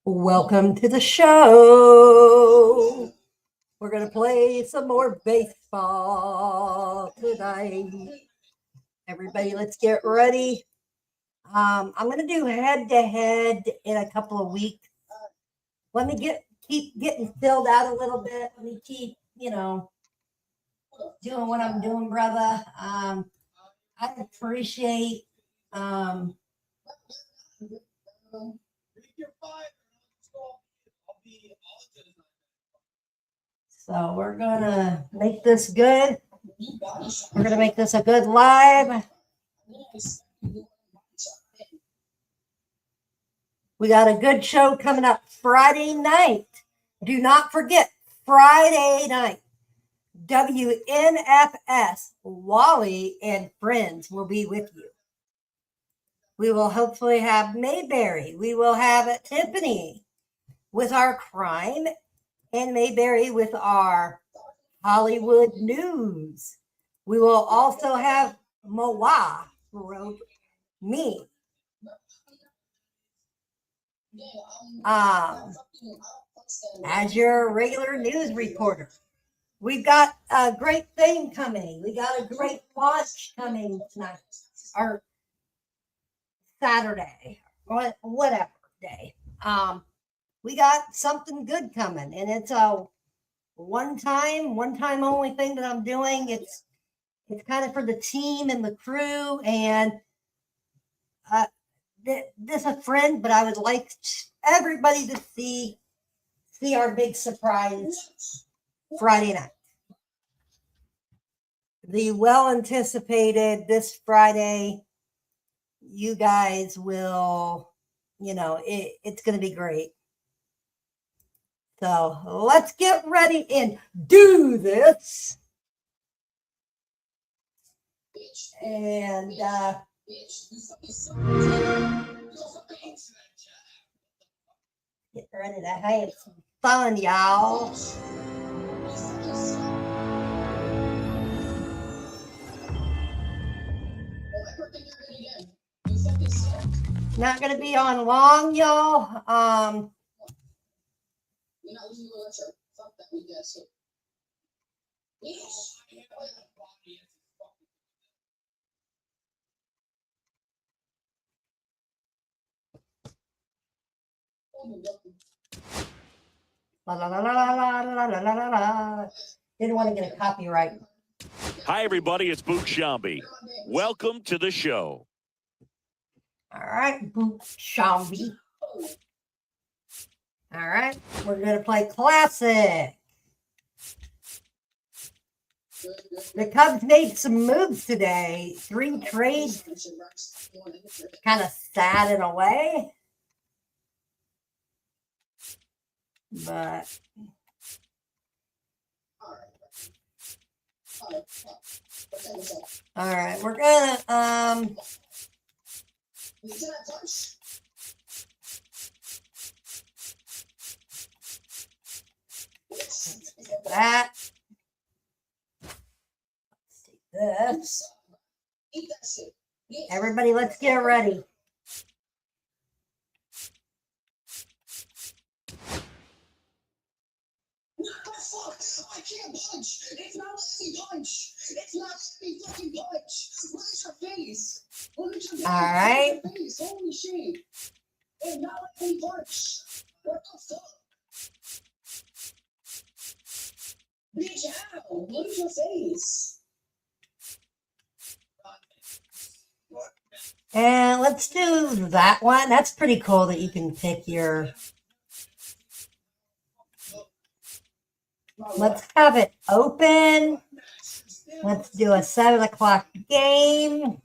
Welcome to the show. We're going to play some more baseball tonight. Everybody, let's get ready. I'm going to do head to head in a couple of weeks. Let me keep getting filled out a little bit. Let me keep, doing what I'm doing, brother. I appreciate so we're gonna make this good. We're gonna make this a good live. We got a good show coming up Friday night. Do not forget, Friday night, WNFS, Wally and friends will be with you. We will hopefully have Mayberry. We will have Tiffany with our crime and Mayberry with our Hollywood news. We will also have Moa, me. As your regular news reporter. We've got a great thing coming. We got a great launch coming tonight, or Saturday, or whatever day. We got something good coming, and it's a one time only thing that I'm doing. It's kind of for the team and the crew, and this a friend, but I would like everybody to see our big surprise Friday night. The well anticipated this Friday. You guys will, it's going to be great. So let's get ready and do this. And get ready to have some fun, y'all. Not going to be on long, y'all. La, la, la, la, la, la, la, la, la, la. Didn't want to get a copyright. Hi, everybody. It's Boog Sciambi. Welcome to the show. All right, Boog Sciambi. All right, we're going to play classic. The Cubs made some moves today. 3 trades. Kind of sad in a way. But all right, we're gonna that. Let's take this. Everybody, let's get ready. I can't punch. It's not let me punch. It's not let me fucking punch. Look at your face. Look at your face. All right. Holy shit. It's not let me punch. What the fuck? Bitch, how? Look at your face. And let's do that one. That's pretty cool that you can pick your... Let's have it open. Let's do a 7 o'clock game.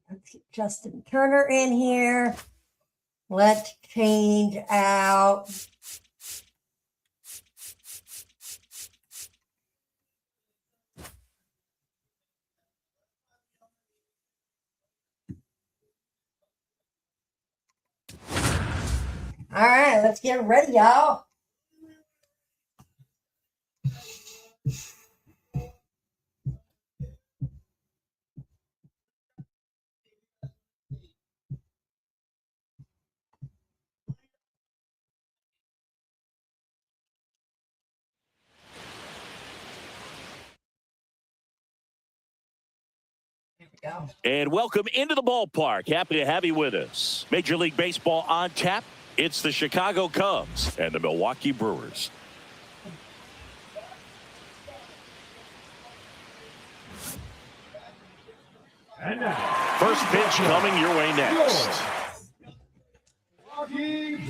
Let's get Justin Turner in here. Let's change out All right, let's get ready, y'all. Go. And welcome into the ballpark. Happy to have you with us. Major League Baseball on tap. It's the Chicago Cubs and the Milwaukee Brewers. First pitch coming your way next.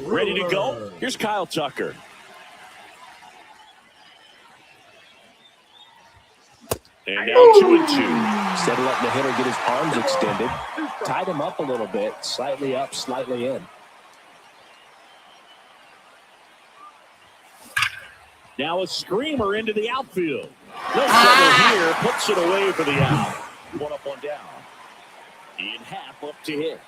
Ready to go? Here's Kyle Tucker. And now 2-2. Instead of letting the hitter get his arms extended, tied him up a little bit, slightly up, slightly in. Now a screamer into the outfield. No trouble here. Puts it away for the out. One up, one down. In half up to hit.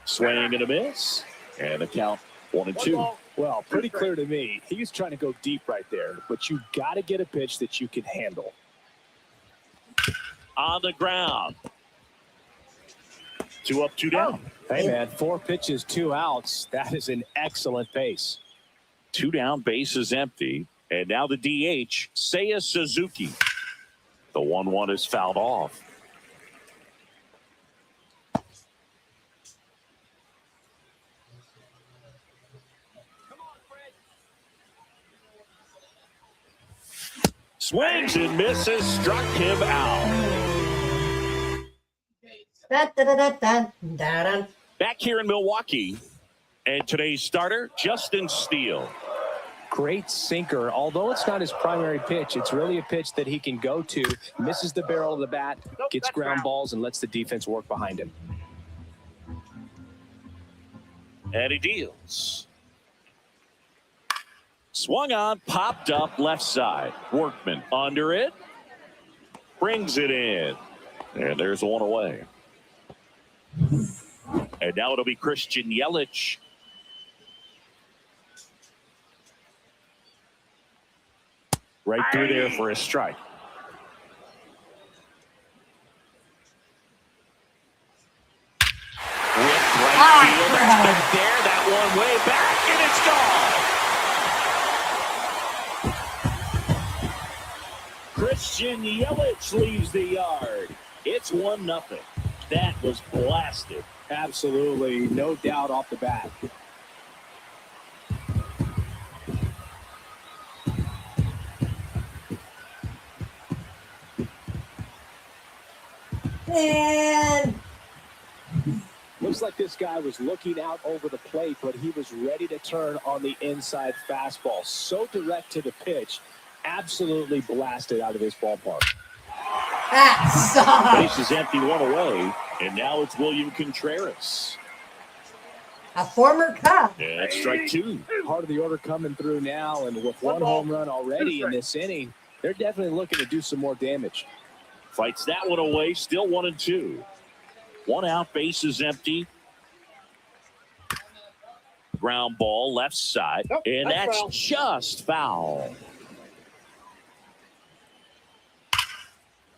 Swing and a miss. And the count 1-2. Well, pretty clear to me. He was trying to go deep right there, but you got to get a pitch that you can handle. On the ground. 2 up, 2 down. Hey, man, 4 pitches, 2 outs. That is an excellent pace. 2 down, base is empty. And now the DH, Seiya Suzuki. The 1-1 is fouled off. Swings and misses, struck him out. Back here in Milwaukee, and today's starter, Justin Steele. Great sinker. Although it's not his primary pitch, it's really a pitch that he can go to, misses the barrel of the bat, gets ground balls, and lets the defense work behind him. And he deals. Swung on, popped up left side. Workman under it. Brings it in. And there's one away. And now it'll be Christian Yelich. Right through there for a strike. Whipped right field. That's back there. That one way back, and it's gone. Christian Yelich leaves the yard. It's 1-0. That was blasted. Absolutely, no doubt off the bat. And Looks like this guy was looking out over the plate, but he was ready to turn on the inside fastball. So direct to the pitch, absolutely blasted out of this ballpark. that sucks. Base is empty, one away, and now it's William Contreras. A former Cub. Yeah, that's strike 2. Part of the order coming through now, and with 1 home run already in this inning, they're definitely looking to do some more damage. Fights that one away, still 1-2. 1 out, base is empty. Ground ball, left side, and that's just foul.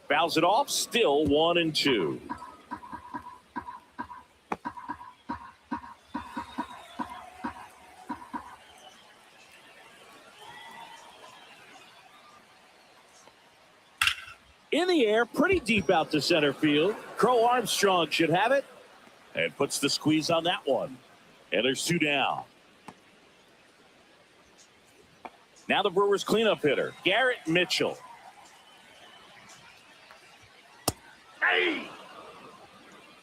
Fouls it off, still 1-2. In the air, pretty deep out to center field. Crow Armstrong should have it and puts the squeeze on that one. And there's 2 down. Now the Brewers cleanup hitter, Garrett Mitchell.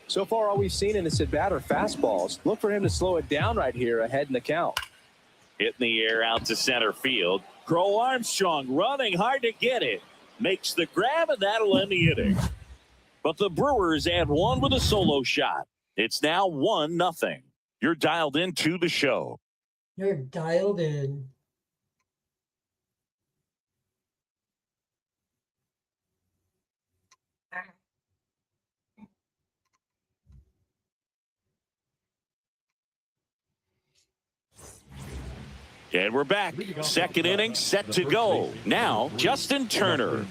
So far, all we've seen in this at-bat are fastballs. Look for him to slow it down right here ahead in the count. Hit in the air out to center field. Crow Armstrong running hard to get it. Makes the grab, and that'll end the inning. But the Brewers add 1 with a solo shot. It's now 1-0. You're dialed into the show. You're dialed in. And we're back. Second inning set to go. Now, Justin Turner.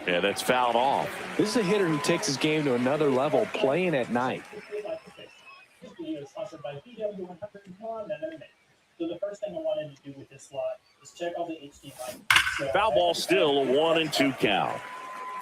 Yeah, that's fouled off. This is a hitter who takes his game to another level, playing at night. So the first thing I wanted to do with this slot is check all the HDMI. Foul ball still, a 1-2 count.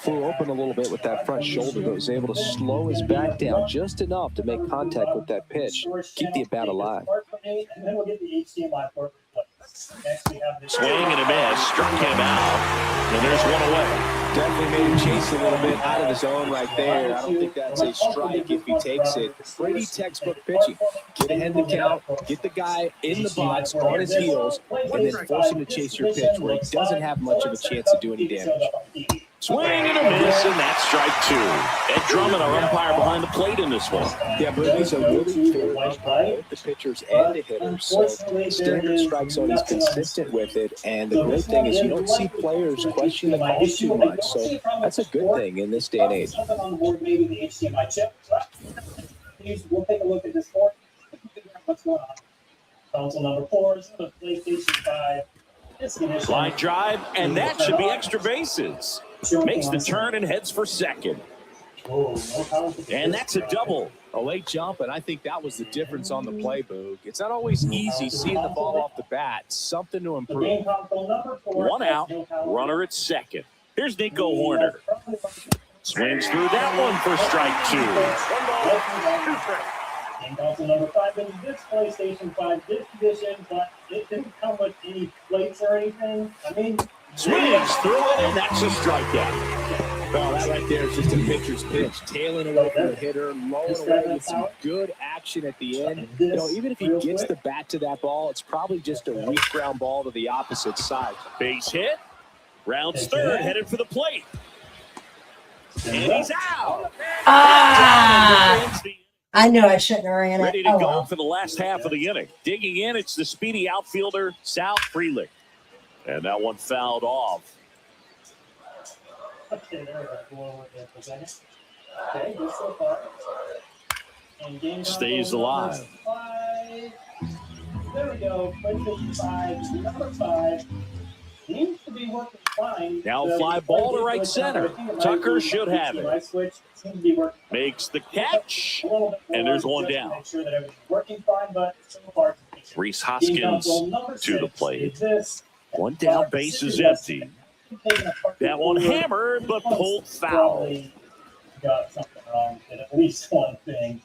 Flew open a little bit with that front shoulder, but was able to slow his back down just enough to make contact with that pitch, keep the at-bat alive. And then we'll get the HDMI port replaced. Next we have this Swing and a miss, struck him out, and there's one away. Definitely made him chase a little bit out of his zone right there. I don't think that's a strike if he takes it. Pretty textbook pitching. Get ahead of the count, get the guy in the box on his heels, and then force him to chase your pitch where he doesn't have much of a chance to do any damage. Swing and a miss, and that's strike two. Ed Drummond, our umpire behind the plate in this one. Yeah, but he's a really fair umpire with the pitchers and the hitters. So standard strike zone, he's consistent with it. And the great thing is you don't see players question the calls too much. So that's a good thing in this day and age. We'll take a look at this board. What's going on? Console number 4 is the PlayStation 5. Line drive, and that should be extra bases. Makes the turn and heads for second. And that's a double. A late jump, and I think that was the difference on the play, Boog. It's not always easy seeing the ball off the bat. Something to improve. One out, runner at second. Here's Nico Horner. Swings through that one for strike two. Game console number 5 in this PlayStation 5 this edition, but it didn't come with any plates or anything. I mean, Swings through it, and that's a strikeout. Well, that right there is just a pitcher's pitch. Tailing away from the hitter, lowering away with some good action at the end. You know, even if he gets the bat to that ball, it's probably just a weak ground ball to the opposite side. Base hit. Rounds third, headed for the plate. And he's out. I knew I shouldn't have ran it. Ready to go for the last half of the inning. Digging in, it's the speedy outfielder, Sal Frelick. And that one fouled off. okay, there we go. Okay, good so far. And game Stays console alive. number 5. There we go. PlayStation 5, number 5. Seems to be working fine. Now fly ball to right center. Tucker should have it. Switch seems to be working Makes the catch. a little bit more And there's one just to down. Make sure that everything's working fine, but so far Reese game Hoskins console number to the 6 plate. is this. One down, base is empty. That one hammered, but pulled foul. Probably got something wrong with at least one thing.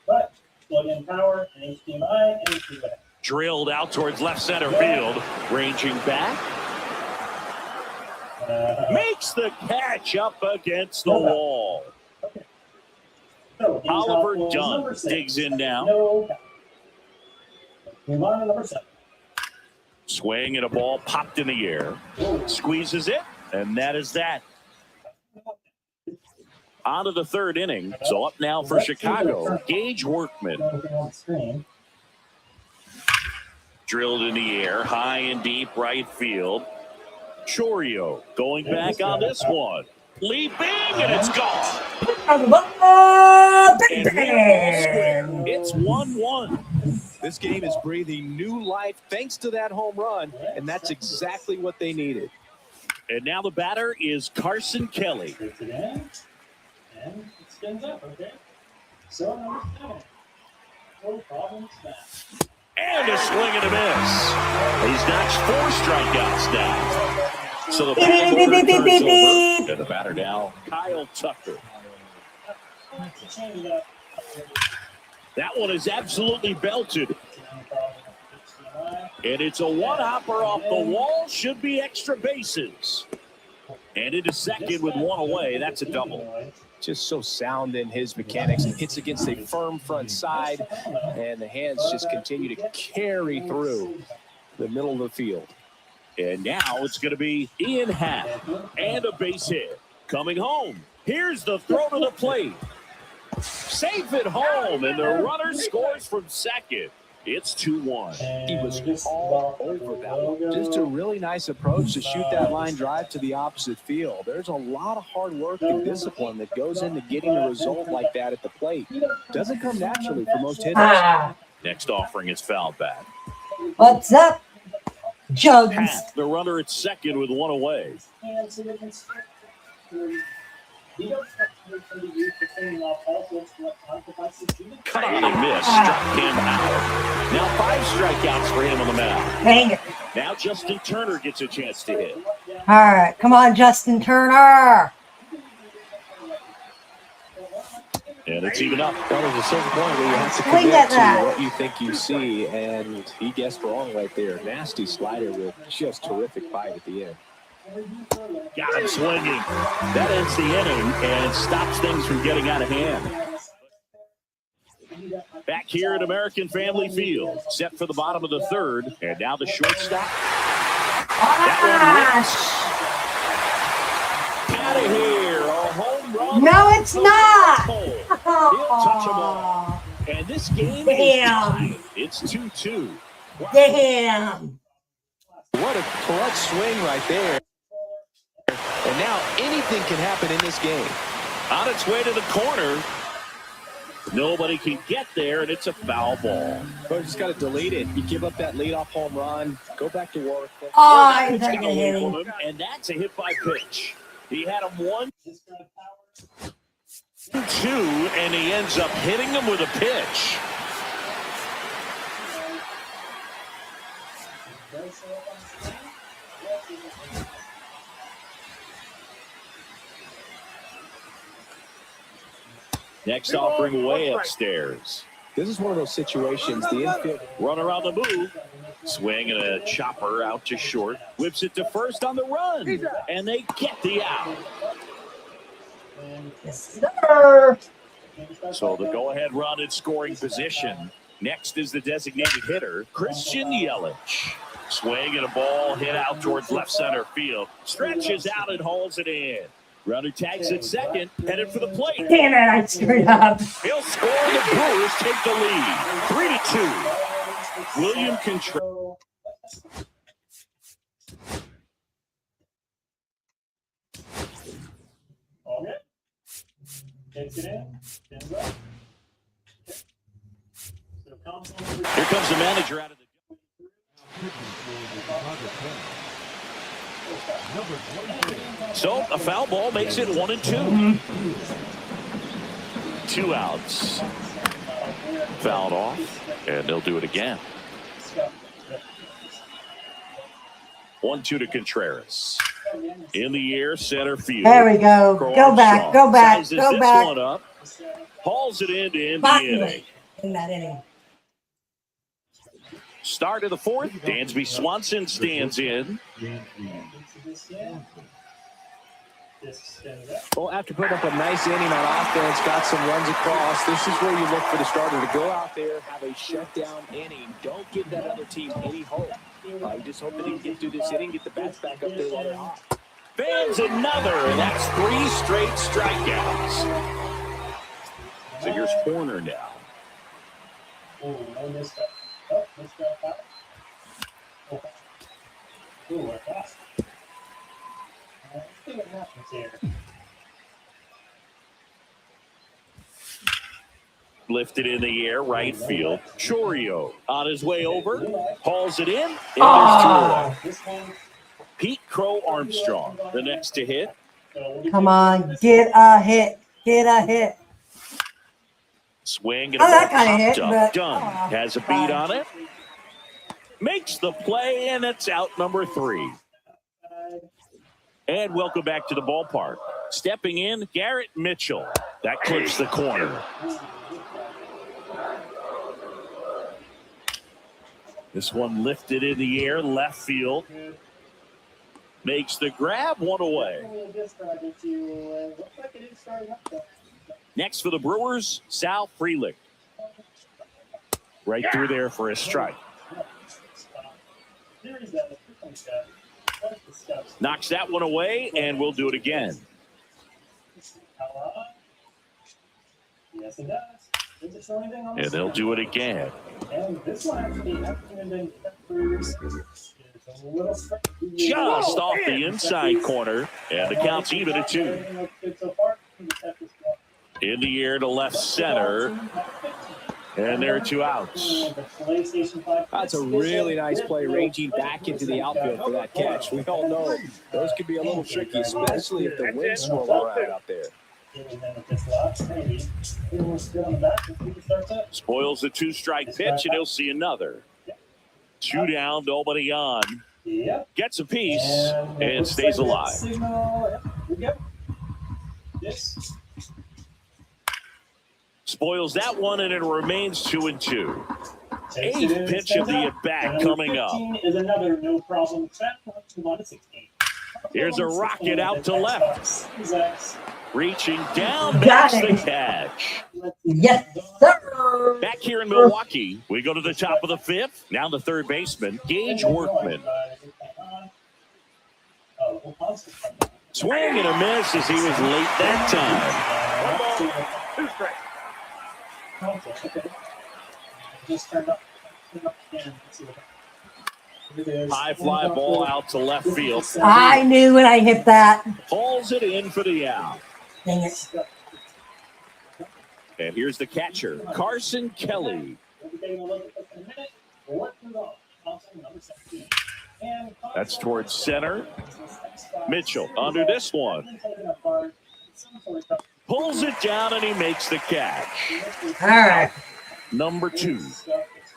But plug in power and HDMI and see what happens. Drilled out towards left center field. Ranging back. Makes the catch up against the wall. So, game Oliver console Dunn number 6. digs in now. No. Move on to number 7. Swing and a ball popped in the air. Squeezes it, and that is that. On to the third inning. So up now for Chicago, Gage Workman. Looking on the screen. Drilled in the air, high and deep right field. Chorio going back on this one. Leaping, and it's gone. And it's 1-1. This game is breathing new life thanks to that home run, and that's exactly what they needed. And now the batter is Carson Kelly. Takes it in, and it spins up, okay? So, number 7. No problem, snap. And a swing and a miss. He's notched 4 strikeouts now. So the batter turns over, and the batter now, Kyle Tucker. Change it up. That one is absolutely belted. And it's a one-hopper off the wall. Should be extra bases. And into second with one away. That's a double. Just so sound in his mechanics. He hits against a firm front side, and the hands just continue to carry through the middle of the field. And now it's going to be Ian Happ and a base hit. Coming home. Here's the throw to the plate. Safe at home, and the runner scores from second. It's 2-1. He was all over that one. Just a really nice approach to shoot that line drive to the opposite field. There's a lot of hard work and discipline that goes into getting a result like that at the plate. Doesn't come naturally for most hitters. Next offering is fouled back. What's up, Jugs? Pat, the runner at second with one away. Cut on and miss. Struck him out. Now 5 strikeouts for him on the mound. Dang it. Now Justin Turner gets a chance to hit. All right, come on, Justin Turner. And it's even up. Well, there's a certain point where you have to Swing commit at to that. what you think you see, and he guessed wrong right there. Nasty slider with just terrific bite at the end. Got him swinging. That ends the inning and stops things from getting out of hand. Back here at American Family Field, set for the bottom of the third, and now the shortstop. That one out of here. A home run. No, it's not. He'll touch them all. And this game is tied. It's 2-2. Damn. What a clutch swing right there. And now anything can happen in this game. On its way to the corner. Nobody can get there, and it's a foul ball. But just got to delete it. You give up that leadoff home run, go back to work. Oh, Pitch he's got away hitting. from him, and that's a hit by pitch. He had him 1-2, and he ends up hitting him with a pitch. Next offering way upstairs. This is one of those situations, the infield. Runner on the move. Swing and a chopper out to short. Whips it to first on the run. And they get the out. Yes, sir. So the go-ahead run in scoring position. Next is the designated hitter, Christian Yelich. Swing and a ball hit out towards left center field. Stretches out and hauls it in. Runner tags at second, headed for the plate. Damn it, I screwed up. He'll score. The Brewers take the lead, 3-2. William Contreras. Okay. Takes it in. Pins up. Okay. So Here comes the manager out of the. So a foul ball makes it 1-2. 2 outs. Fouled off, and they'll do it again. 1-2 to Contreras. In the air, center field. There we go. Go back, go back, Sizes go this back. one up. Hauls it in to end the Finally. inning. In that inning. Start of the fourth. Dansby Swanson stands in. Well, after putting up a nice inning on offense, got some runs across, this is where you look for the starter to go out there, have a shutdown inning. Don't give that other team any hope. You just hope that he can get through this inning, get the bats back up there while they're hot. Fans another, and that's 3 straight strikeouts. So here's Horner now. Oh, no missed up. Oh, missed up. Oh. Ooh, we're fast. Let's see what happens here. Lifted in the air, right field. Chorio on his way over, hauls it in, and there's 2 away. This one, Pete Crow Armstrong, the next to hit. Come on, get a hit. Get a hit. Swing and a Oh, that ball kinda hit, popped up. but- Dunn has a beat on it. Makes the play, and it's out number 3. And welcome back to the ballpark. Stepping in, Garrett Mitchell. That clips the corner. This one lifted in the air, left field. Makes the grab, 1 away. Next for the Brewers, Sal Frelick. Right through there for a strike. Knocks that one away, and we'll do it again. Yes, it does. Does it show anything on the And they'll screen? do it again. And this one actually hasn't been kept for it's a little stretch. Just off the inside corner. And the count's even at 2. In the air to left center. And there are 2 outs. That's a really nice play, ranging back into the outfield for that catch. We all know those could be a little tricky, especially if the wind swirls around out there. Spoils the 2-strike pitch, and he'll see another. 2 down, nobody on. Gets a piece and stays alive. Spoils that one, and it remains 2-2. 8th pitch of the at-bat coming up. Is another no problem. Move on to 16. Here's a rocket out to left. Reaching down, Got makes it. the catch. Yes, sir. Back here in Milwaukee, we go to the top of the 5th. Now the third baseman, Gage Workman. Swing and a miss as he was late that time. Just turned up. High fly ball out to left field. I knew when I hit that. Pulls it in for the out. Dang it. And here's the catcher, Carson Kelly. That's towards center. Mitchell under this one. Pulls it down and he makes the catch. All right. Number 2.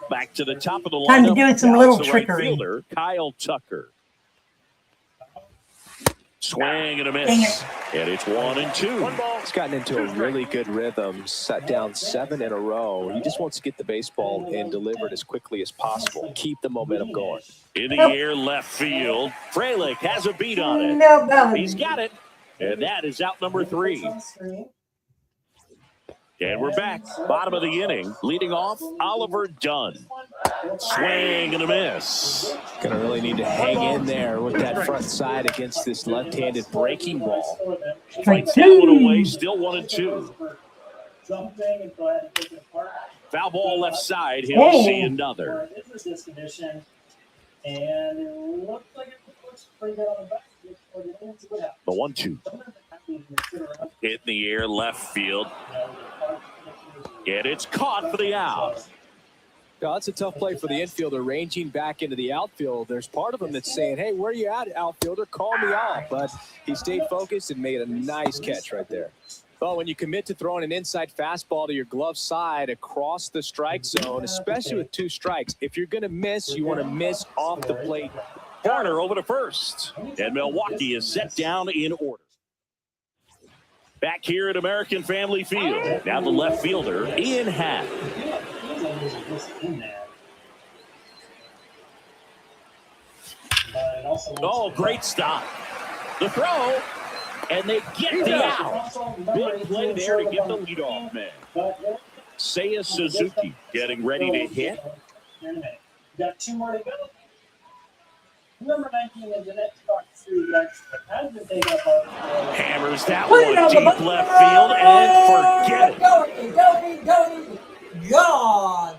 Back to the top of the lineup. Time to do some Now little it's the right trickery. fielder, Kyle Tucker. Swing and a Dang miss. And it's 1-2. He's gotten into a really good rhythm, sat down 7 in a row. He just wants to get the baseball and deliver it as quickly as possible. Keep the momentum going. In the air left field. Frelick has a beat on it. No, He's got it. And that is out number 3. And we're back. Bottom of the inning. Leading off, Oliver Dunn. Swing and a miss. Going to really need to hang in there with that front side against this left-handed breaking ball. Fights that one away. Still 1-2. Foul ball left side. He'll see another. And it looks like it looks pretty good on the back. The 1-2. Hit in the air left field. And it's caught for the out. Yeah, that's a tough play for the infielder, ranging back into the outfield. There's part of him that's saying, hey, where are you at, outfielder? Call me out. But he stayed focused and made a nice catch right there. Well, when you commit to throwing an inside fastball to your glove side across the strike zone, especially with 2 strikes, if you're going to miss, you want to miss off the plate. Garner over to first. And Milwaukee is set down in order. Back here at American Family Field. Now the left fielder, Ian Happ. Oh, great stop. The throw, and they get the out. Big play there to get the leadoff man. Seiya Suzuki getting ready to hit. Got 2 more to go. Number 19 is the next box 3 that has been taken up on. Hammers that one deep left field and forget it. God.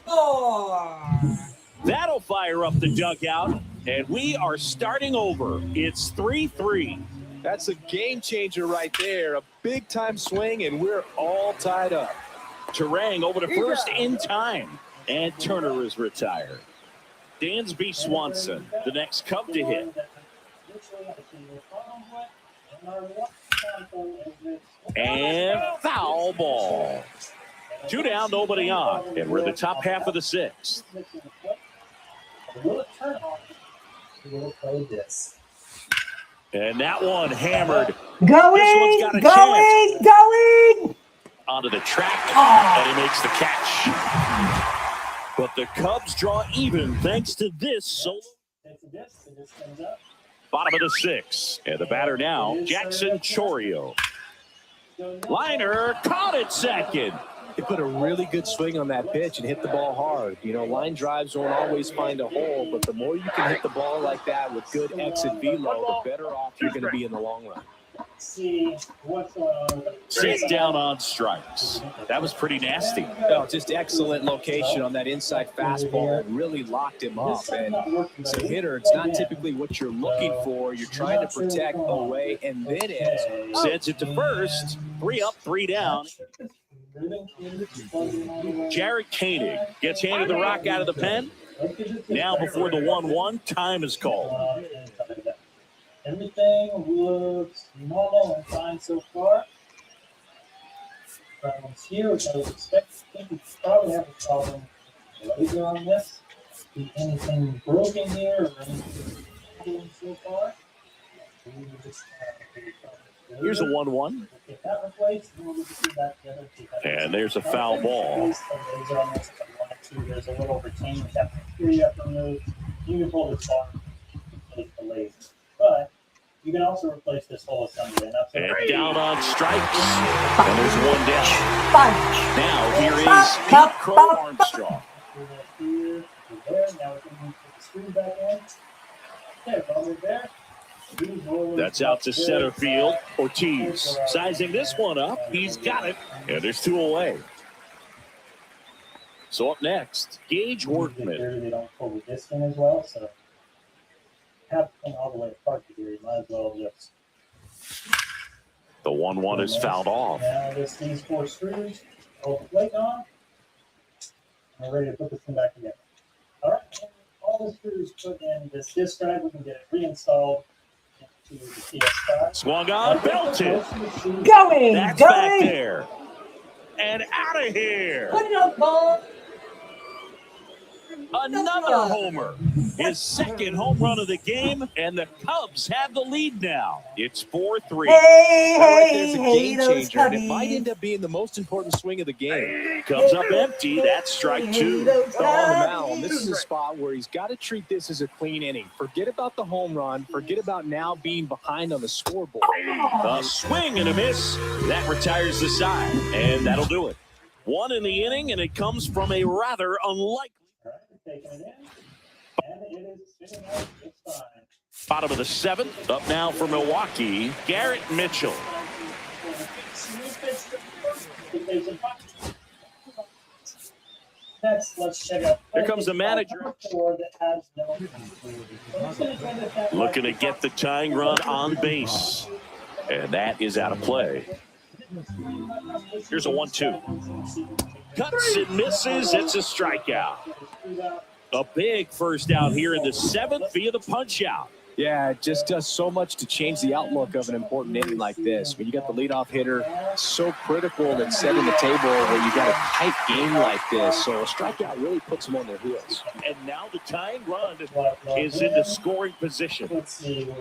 Oh. That'll fire up the dugout, and we are starting over. It's 3-3. That's a game changer right there. A big-time swing, and we're all tied up. Turang over to first in time, and Turner is retired. Dansby Swanson, the next Cub to hit. And foul ball. 2 down, nobody on. And we're in the top half of the 6th. And that one hammered Going. onto the track, and he makes the catch. But the Cubs draw even thanks to this solo. Bottom of the 6th, and the batter now, Jackson Chorio. Liner caught it second. They put a really good swing on that pitch and hit the ball hard. You know, line drives won't always find a hole, but the more you can hit the ball like that with good exit velo, the better off you're going to be in the long run. see what's going on. Sits down on strikes. That was pretty nasty. No, just excellent location on that inside fastball. Really locked him up. And as a hitter, it's not typically what you're looking for. You're trying to protect away and then in. Sends it to first. 3 up, 3 down. Jared Koenig gets handed the rock out of the pen. Now before the 1-1, time is called. Everything looks normal and fine so far. Problems here, which I was expecting. I think we probably have a problem later on this. Be anything broken here or anything so far? Here's a 1-1. Get that replaced, and we'll just get back together. And there's a foul ball. There's a little retaining cap here you have to remove. You can pull this off. It's delayed. But you can also replace this whole assembly. And down on strikes. And there's 1 down. Bunch. Now here is Pete Crow Armstrong. Here, there. Now we can put the screw back in. Okay, well, we're there. That's out to center field. Ortiz sizing this one up. He's got it. And there's 2 away. So up next, Gage Workman. They don't pull the disc in as well, so have to come all the way apart here. You might as well just. The 1-1 is fouled off. Now these 4 screws, hold the plate on. And we're ready to put this thing back together. All right, all the screws put in this disc drive. We can get it reinstalled into the PS5. Swung on, belted. Going, That's back going. there. And out of here. Put it up, ball. Another homer. His second home run of the game, and the Cubs have the lead now. It's 4-3. Hey, There's a hey, game those changer, and it might Cubbies. end up being the most important swing of the game. Comes up empty. That's strike 2. Those On the mound, Cubbies. this is a spot where he's got to treat this as a clean inning. Forget about the home run. Forget about now being behind on the scoreboard. A swing and a miss. That retires the side, and that'll do it. 1 in the inning, and it comes from a rather unlikely. All right, we're taking it in. And it is sitting out just fine. Bottom of the 7th. Up now for Milwaukee, Garrett Mitchell. Next, let's check out. Here comes the manager. Number 4 that has no. Looking to get the tying run on base. And that is out of play. Here's a 1-2. Cuts and misses. It's a strikeout. A big first out here in the 7th via the punch out. Yeah, it just does so much to change the outlook of an important inning like this. When you got the leadoff hitter, so critical in setting the table where you got a tight game like this. So a strikeout really puts them on their heels. And now the tying run is in the scoring position.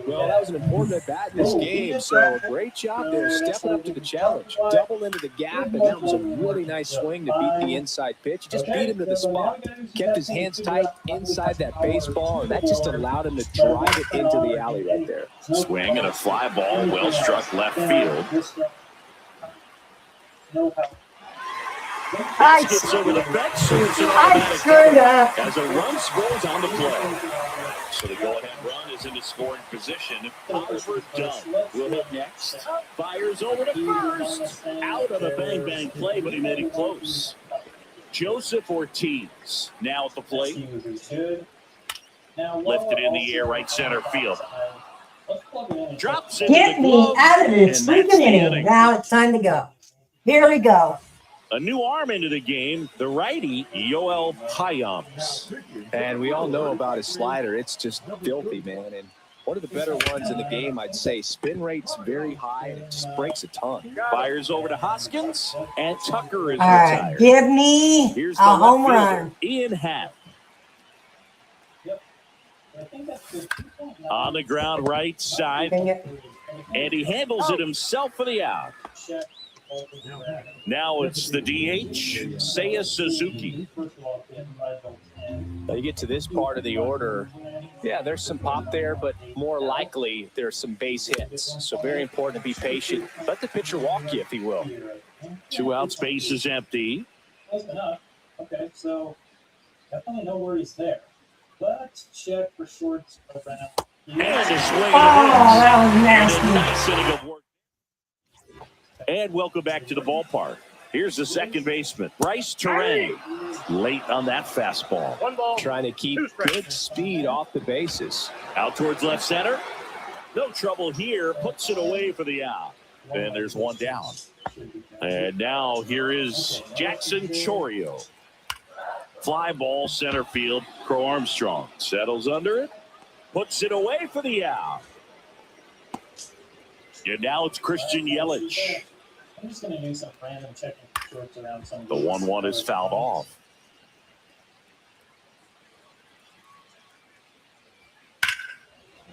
Well, that was an important at bat in this game. So great job there, stepping up to the challenge. Double into the gap, and that was a really nice swing to beat the inside pitch. He just beat him to the spot. Kept his hands tight inside that baseball, and that just allowed him to drive it into the alley right there. Swing and a fly ball, well struck left field. Gets over the fence, so it's an I automatic screwed cover up. as a run scores on the play. So the go-ahead run is into scoring position. Oliver Dunn will hit next. Fires over to first. Out on a bang-bang play, but he made it close. Joseph Ortiz now at the plate. Lifted in the air, right center field. Drops into Get the me glove, out of and this that's freaking the inning. Now it's time to go. Here we go. A new arm into the game, the righty, Yoel Payams. And we all know about his slider. It's just filthy, man. And one of the better ones in the game, I'd say. Spin rate's very high, and it just breaks a ton. Fires over to Hoskins, and Tucker is All right, retired. give me Here's a the home left fielder, run. Ian Happ. On the ground right side, Dang it. and he handles it himself for the out. Now it's the DH, Seiya Suzuki. Now you get to this part of the order, yeah, there's some pop there, but more likely there's some base hits. So very important to be patient. Let the pitcher walk you, if he will. 2 outs, base is empty. Close enough. Okay, so definitely no worries there. Let's check for shorts around. And a swing Oh, and a miss. that was And a nasty. nice inning of work. And welcome back to the ballpark. Here's the second baseman, Bryce Terang. Late on that fastball. Trying to keep good speed off the bases. Out towards left center. No trouble here. Puts it away for the out. And there's one down. And now here is Jackson Chourio. Fly ball center field. Crow Armstrong settles under it. Puts it away for the out. And now it's Christian Yelich. I'm just going to do some random checking shorts around some. The 1-1 is fouled off.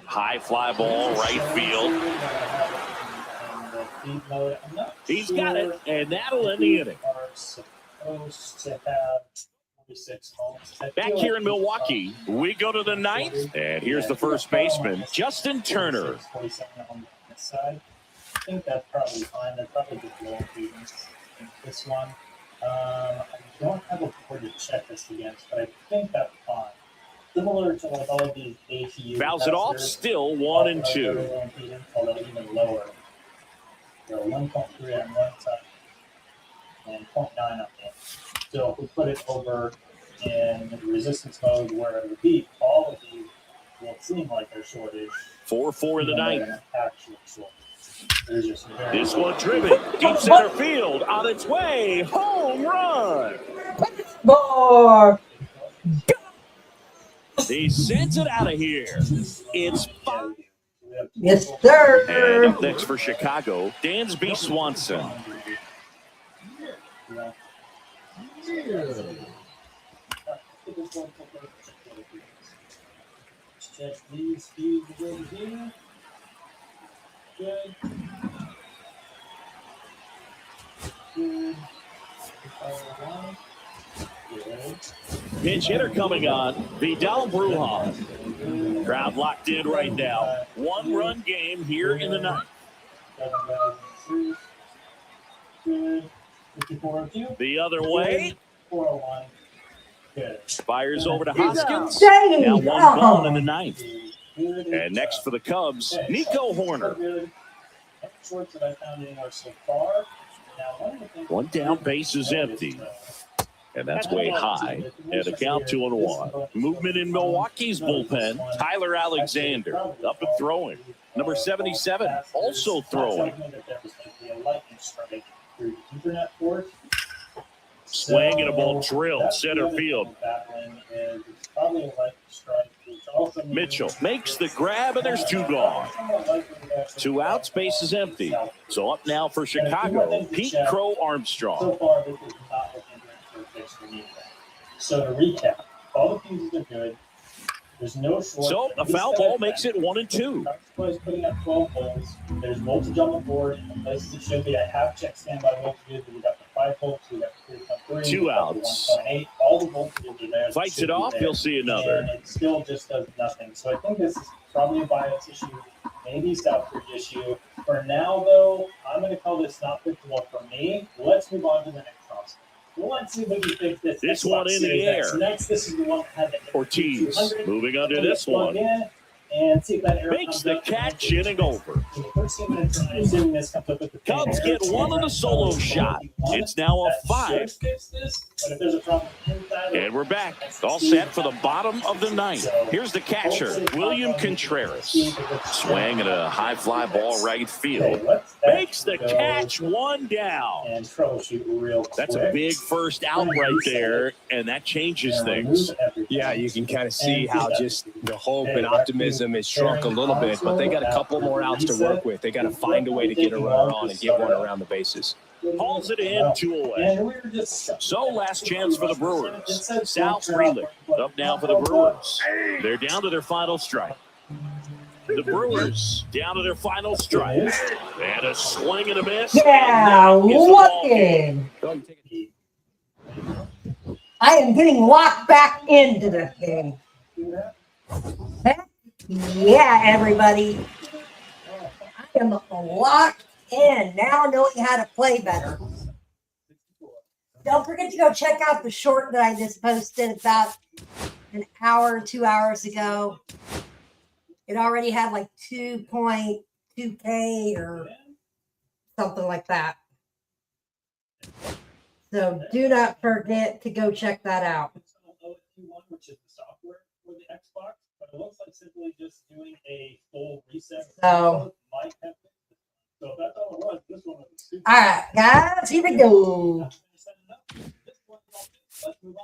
High fly ball, right field. He's got it, and that'll end the inning. Back here in Milwaukee, we go to the ninth, and here's the first baseman, Justin Turner. I think that's probably fine. That's probably just low impedance in this one. I don't have a board to check this against, but I think that's fine. Similar to like all of these ATU. Fouls it off, still 1-2. Although even lower. So 1.3 on one side and 0.9 on the other. So if we put it over in resistance mode where it would be, all of these will seem like they're shortage. 4-4 in the ninth. Actually shortage. This one driven deep center field on its way. Home run. More. He sends it out of here. It's 5. Yes, sir. And up next for Chicago, Dansby Swanson. Check these speeds over here. Good. Good. Good. Pinch hitter coming on, Vidal Brujan. Crowd locked in right now. 1-run game here in the ninth. Good. 54-2. The other way. 401. Good. Fires over to Hoskins. Dang. Now 1 gone in the ninth. And next for the Cubs, Nico Horner. Shorts that I found anywhere so far. Now, One down, base is empty. And that's way high. And a count 2-1. Movement in Milwaukee's bullpen. Tyler Alexander up and throwing. Number 77 also throwing. Swing and a ball drilled center field. Mitchell makes the grab, and there's 2 gone. 2 outs, base is empty. So up now for Chicago, Pete Crow Armstrong. So far, this is not looking good for a fix for me. So to recap, all the pieces are good. There's no short. So a foul ball makes it 1-2. Is putting up 12 holes. There's voltage on the board in the places it should be. I have checked standby voltages. We got the 5 volts. We got the 3.3. 2 outs. 1.8. All the voltages are there. Fights it off. You'll see another. And it still just does nothing. So I think this is probably a bias issue, maybe Southbridge issue. For now, though, I'm going to call this not fixable for me. Let's move on to the next cross. Let's see if we can fix this. This one in the air. Next, this is the one that had the Ortiz moving under this one. And see if that arrow Makes comes the up. catch, inning over. First thing I'm assuming this comes up with the Cubs get one on the solo shot. It's now a 5. And we're back. All set for the bottom of the ninth. Here's the catcher, William Contreras. Swing at a high fly ball right field. Makes the catch, 1 down. And troubleshoot real quick. That's a big first out right there, and that changes things. Yeah, you can kind of see how just the hope and optimism has shrunk a little bit, but they got a couple more outs to work with. They got to find a way to get a runner on and get one around the bases. Hauls it in, 2 away. So last chance for the Brewers. Sal Frelick up now for the Brewers. They're down to their final strike. The Brewers down to their final strike. And a swing and a miss. Yeah, looking. I am getting locked back into this game. Heck yeah, everybody. I am locked in. Now knowing how to play better. Don't forget to go check out the short that I just posted about an hour, 2 hours ago. It already had like 2.2K or something like that. So do not forget to go check that out. Which is the software for the Xbox, but it looks like simply just doing a full reset. So- might have to- so if that's all it was, this one was super. All right, guys, here we go.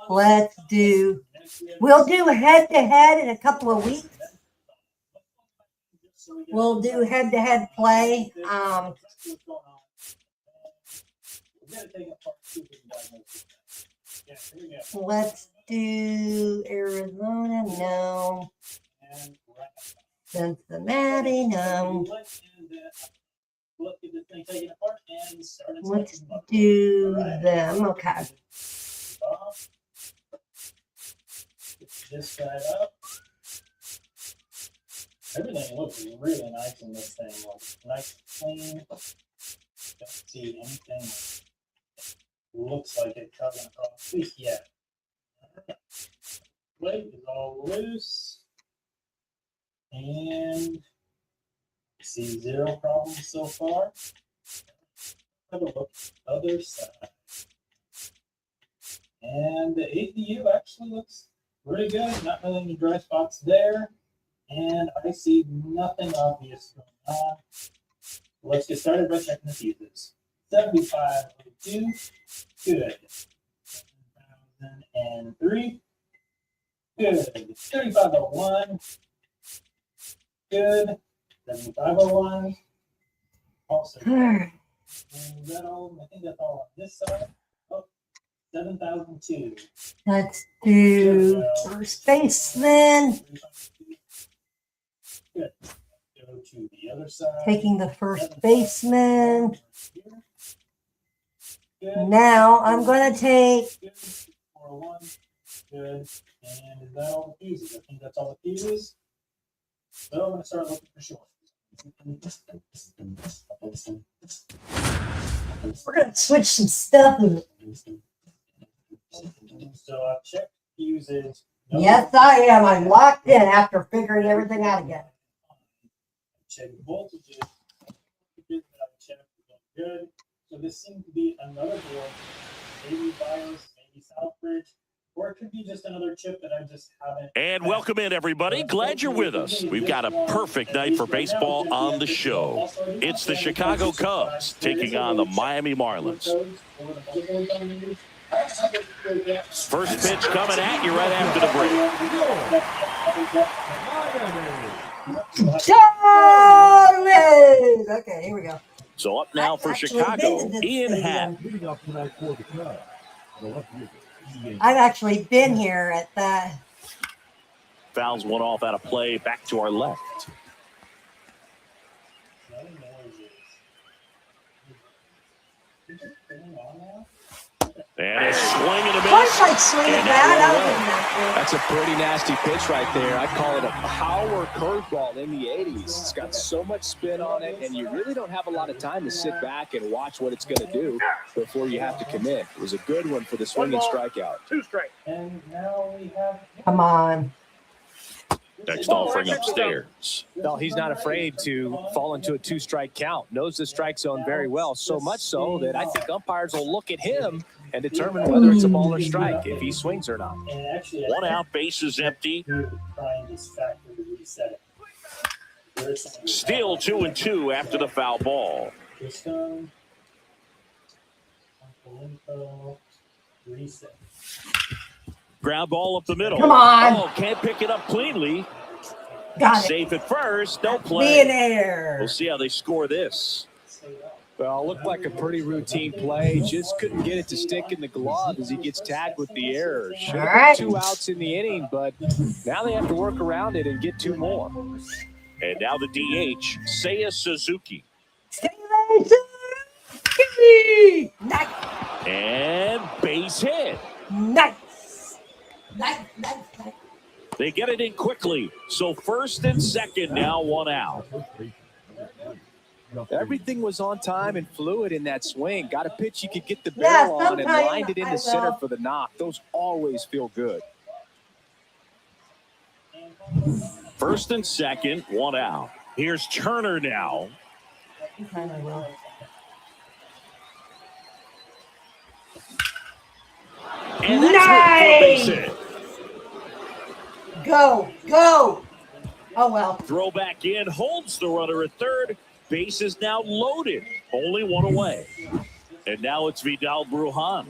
Let's do. We'll do head to head in a couple of weeks. We'll do head to head play. Let's do Arizona. No. Cincinnati. No. Let's do them. Okay. This guy up. Everything looks really nice in this thing. Like nice, clean. Don't see anything that looks like it coming across. At least yet. Plate is all loose. And see zero problems so far. Have a look other side. And the APU actually looks pretty good. Not really any dry spots there. And I see nothing obvious going on. Let's get started by checking the fuses. 7502. Good. 7,003. Good. 3501. Good. 7501. Also. All right. And is that all? I think that's all on this side. Oh, 7,002. Let's do first baseman. Good. Go to the other side. Taking the first baseman. Good. Now I'm going to take. Good. 401. Good. And is that all the fuses? I think that's all the fuses. So I'm going to start looking for short. We're going to switch some stuff. So I've checked fuses. No- Yes, I am. I'm locked in after figuring everything out again. Check voltages. I've checked good. So this seems to be another board. Maybe BIOS, maybe Southbridge, or it could be just another chip that I just haven't. And welcome in, everybody. Glad you're with us. We've got a perfect night for baseball on the show. It's the Chicago Cubs taking on the Miami Marlins. First pitch coming at you right after the break. Charlie! Okay, here we go. So up now for Chicago, Ian Happ. I've actually been here at that. Fouls one off out of play, back to our left. And a swing and a Looks miss. like swinging And bat. that That That's a pretty nasty pitch right there. I'd call it a power curveball in the 80s. It's got so much spin on it, and you really don't have a lot of time to sit back and watch what it's going to do before you have to commit. It was a good one for the swinging strikeout. And now we have. Come on. Next offering upstairs. No, he's not afraid to fall into a two-strike count. Knows the strike zone very well, so much so that I think umpires will look at him and determine whether it's a ball or strike, if he swings or not. And actually, One out, base is empty. trying this factor to reset it. Still 2-2 after the foul ball. System. Reset. Ground ball up the middle. Come on. Oh, can't pick it up cleanly. Got it. Safe at first. No Be play. in air. We'll see how they score this. Well, looked like a pretty routine play. Just couldn't get it to stick in the glove as he gets tagged with the error. Should have All right. been 2 outs in the inning, but now they have to work around it and get 2 more. And now the DH, Seiya Suzuki. Stay there. Nice. And base hit. Nice. Nice. They get it in quickly. So first and second now, 1 out. Everything was on time and fluid in that swing. Got a pitch you could get the Yeah, barrel on and sometime lined it I into center will. for the knock. Those always feel good. First and second, 1 out. Here's Turner now. And that's hit for a base hit. Go, go. Oh, well. Throw back in, holds the runner at third. Base is now loaded. Only one away. And now it's Vidal Brujan.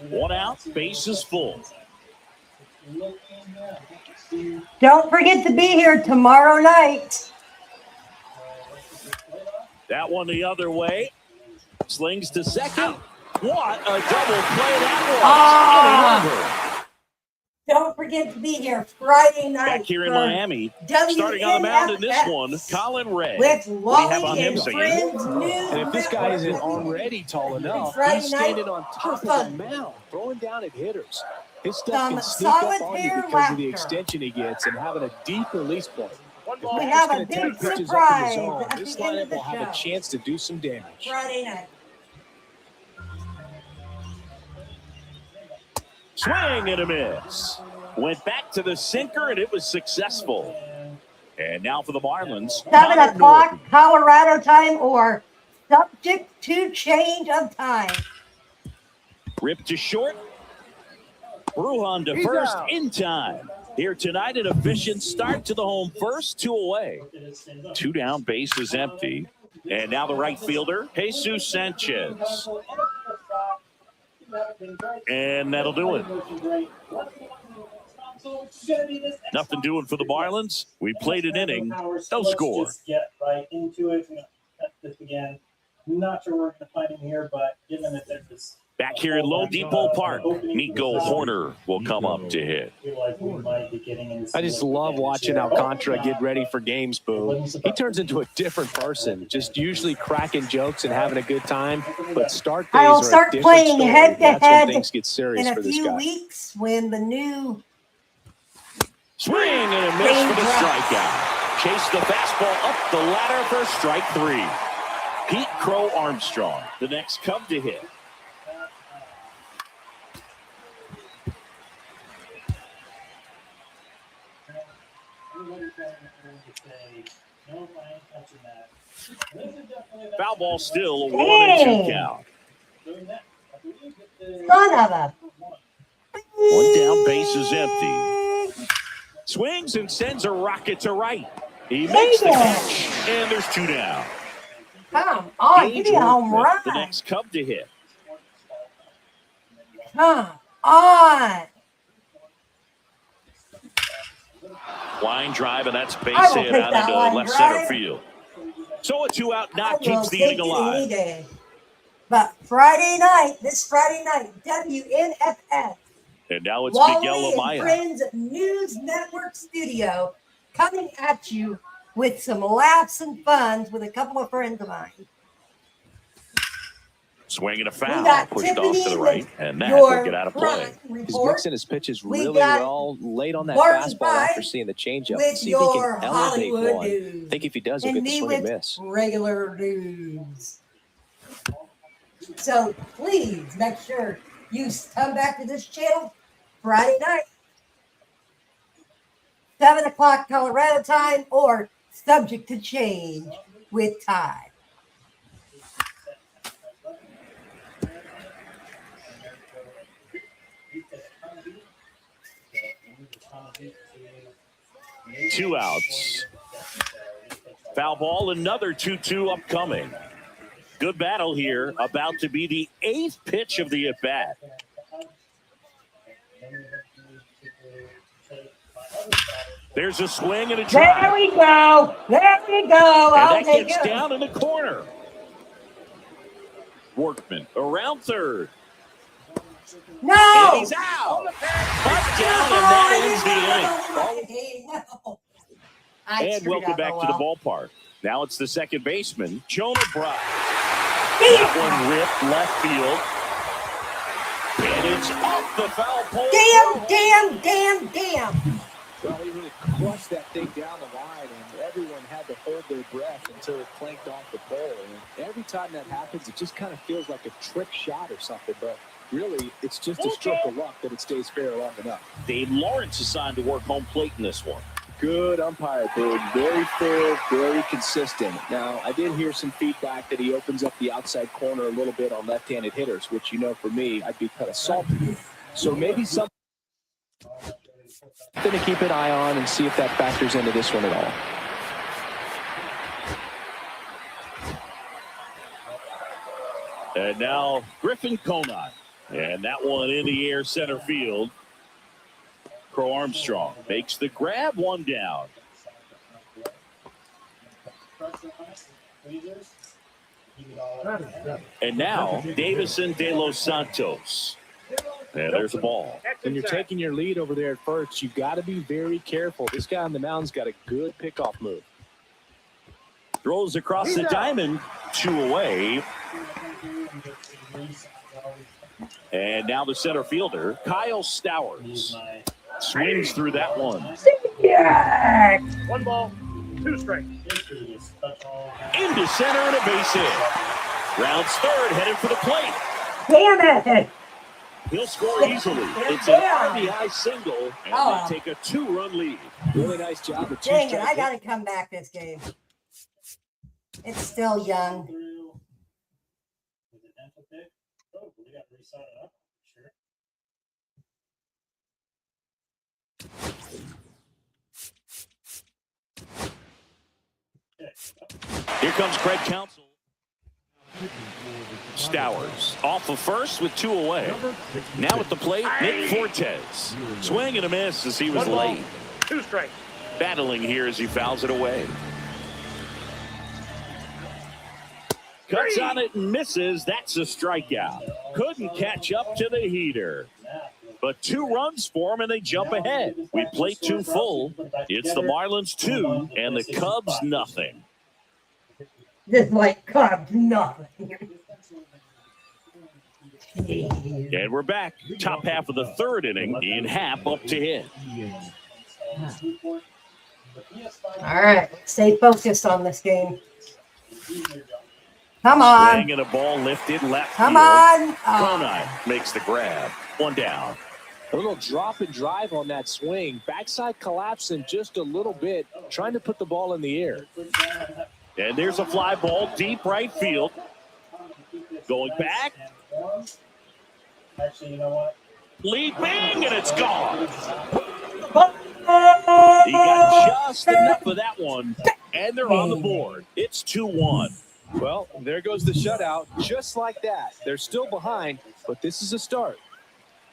One out, base is full. Don't forget to be here tomorrow night. That one the other way. Slings to second. What a double play that was. Inning over. Don't forget to be here Friday night. Back here in Miami. WNFF Starting on the mound in this one, Colin Ray. with What do you have on Wally him and singing? Friends News And if this guy isn't Network. already tall enough, Friday he's night standing on top for of the fun. mound, throwing down at hitters. His stuff Some can sneak up on you solitaire because of the laughter. extension he gets and having a deep release point. We have a Gonna take big pitches up in the surprise zone. at This the end lineup of the will have a show. chance to do some damage. Friday night. Swing and a miss. Went back to the sinker, and it was successful. And now for the Marlins. 7 Connor o'clock Norton. Colorado time or subject to change of time. Ripped to short. Brujan to first in time. Here tonight, an efficient start to the home first, 2 away. 2 down, base is empty. And now the right fielder, Jesus Sanchez. And that'll do it. Nothing doing for the Marlins. We played an inning, no score. Just get right into it. Cut this again. Not sure we're going to find him here, but given that there's this. Back here in Low Depot Park, Nico Horner will come up to hit. I just love watching Alcantara get ready for games, Boo. He turns into a different person, just usually cracking jokes and having a good time. But start days I will are start a different playing story. head-to-head That's when things get serious In a for this few guy. weeks when the new Swing and a miss for the strikeout. Chase the fastball up the ladder for strike 3. Pete Crow Armstrong, the next Cub to hit. Foul ball still a 1-2 count. son of a. One down, base is empty. Swings and sends a rocket to right. He makes the catch, and there's 2 down. Come on, give me a home Workman, run. the next Cub to hit. Come on. Line drive, and that's base I will hit take out that into line left drive. center field. So a 2-out I knock will keeps the take inning it alive. any day. But this Friday night, WNFF, And now it's Miguel Wally and Amaya. Friends News Network Studio, coming at you with some laughs and funs with a couple of friends of mine. Swinging a We foul, got pushed off Tiffany to the right, with and that your will get out of play. He's report mixing his pitches We really got well late on that Martin fastball after Vine seeing the changeup. with See if he your can elevate Hollywood one. news. I think if he does, he'll and get the me swing and with miss. regular news. So please make sure you come back to this channel Friday night, 7 o'clock Colorado time, or subject to change with time. Two outs. Foul ball, another 2-2 upcoming. Good battle here, about to be the 8th pitch of the at-bat. There's a swing and a There drive. we go. There we go. And I'll that take gets it. down in the corner. Workman around third. No. And he's out. Butt down, and that ends the inning. No. I And screwed welcome up, back oh to the well. ballpark. Now it's the second baseman, Jonah Bride. Damn. That one ripped left field. And it's off the foul pole. Damn. Well, he really crushed that thing down the line, and everyone had to hold their breath until it clanked off the pole. And every time that happens, it just kind of feels like a trick shot or something. But really, it's just a stroke of luck that it stays fair long enough. Dave Lawrence assigned to work home plate in this one. Good umpire, Boone. Very fair, very consistent. Now, I did hear some feedback that he opens up the outside corner a little bit on left-handed hitters, which, you know, for me, I'd be kind of salty. So maybe something to keep an eye on and see if that factors into this one at all. And now Griffin Conine. And that one in the air center field. Crow Armstrong makes the grab, one down. And now Davison De Los Santos. And there's the ball. When you're taking your lead over there at first, you've got to be very careful. This guy on the mound's got a good pickoff move. Throws across the diamond, 2 away. And now the center fielder, Kyle Stowers, swings through that one. Yeah. 1 ball, 2 strikes. Into center and a base hit. Rounds third, headed for the plate. Damn it. He'll score easily. It's an RBI single, and they take a 2-run lead. Really nice job of 2 Dang it, strikes. I got to come back this game. It's still young. With a dental pick. Oh, we got to reset it up. Sure. Here comes Craig Counsell. Stowers off of first with 2 away. Now at the plate, Nick Fortes. Swing and a miss as he was 1 ball, late. 2 strikes. Battling here as he fouls it away. Cuts on it and misses. That's a strikeout. Couldn't catch up to the heater. But 2 runs for him, and they jump ahead. We play 2 full. It's the Marlins 2 and the Cubs nothing. Just like Cubs, nothing. And we're back. Top half of the 3rd inning in half up to hit. All right, stay focused on this game. Come on. Swing and a ball lifted left Come field. on. Conine makes the grab. 1 down. A little drop and drive on that swing. Backside collapsing just a little bit, trying to put the ball in the air. And there's a fly ball deep right field. Going back. Actually, you know what? Leaping, and it's gone. He got just enough of that one, and they're on the board. It's 2-1. Well, there goes the shutout. Just like that. They're still behind, but this is a start.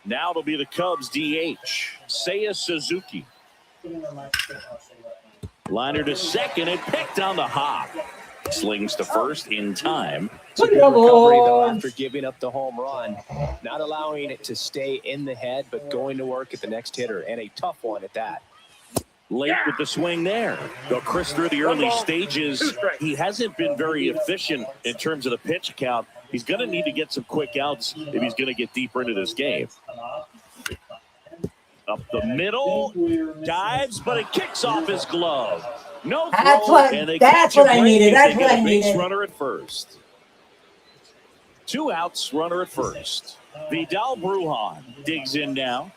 Now it'll be the Cubs DH, Seiya Suzuki. Liner to second and picked on the hop. Slings to first in time. It's a good recovery, though, after giving up the home run. Not allowing it to stay in the head, but going to work at the next hitter, and a tough one at that. Late with the swing there. Though Chris, through the early stages, he hasn't been very efficient in terms of the pitch count. He's going to need to get some quick outs if he's going to get deeper into this game. Up the middle, dives, but it kicks off his glove. No throw, and they catch a break as they get a base runner at first. 2 outs, runner at first. Vidal Brujan digs in now.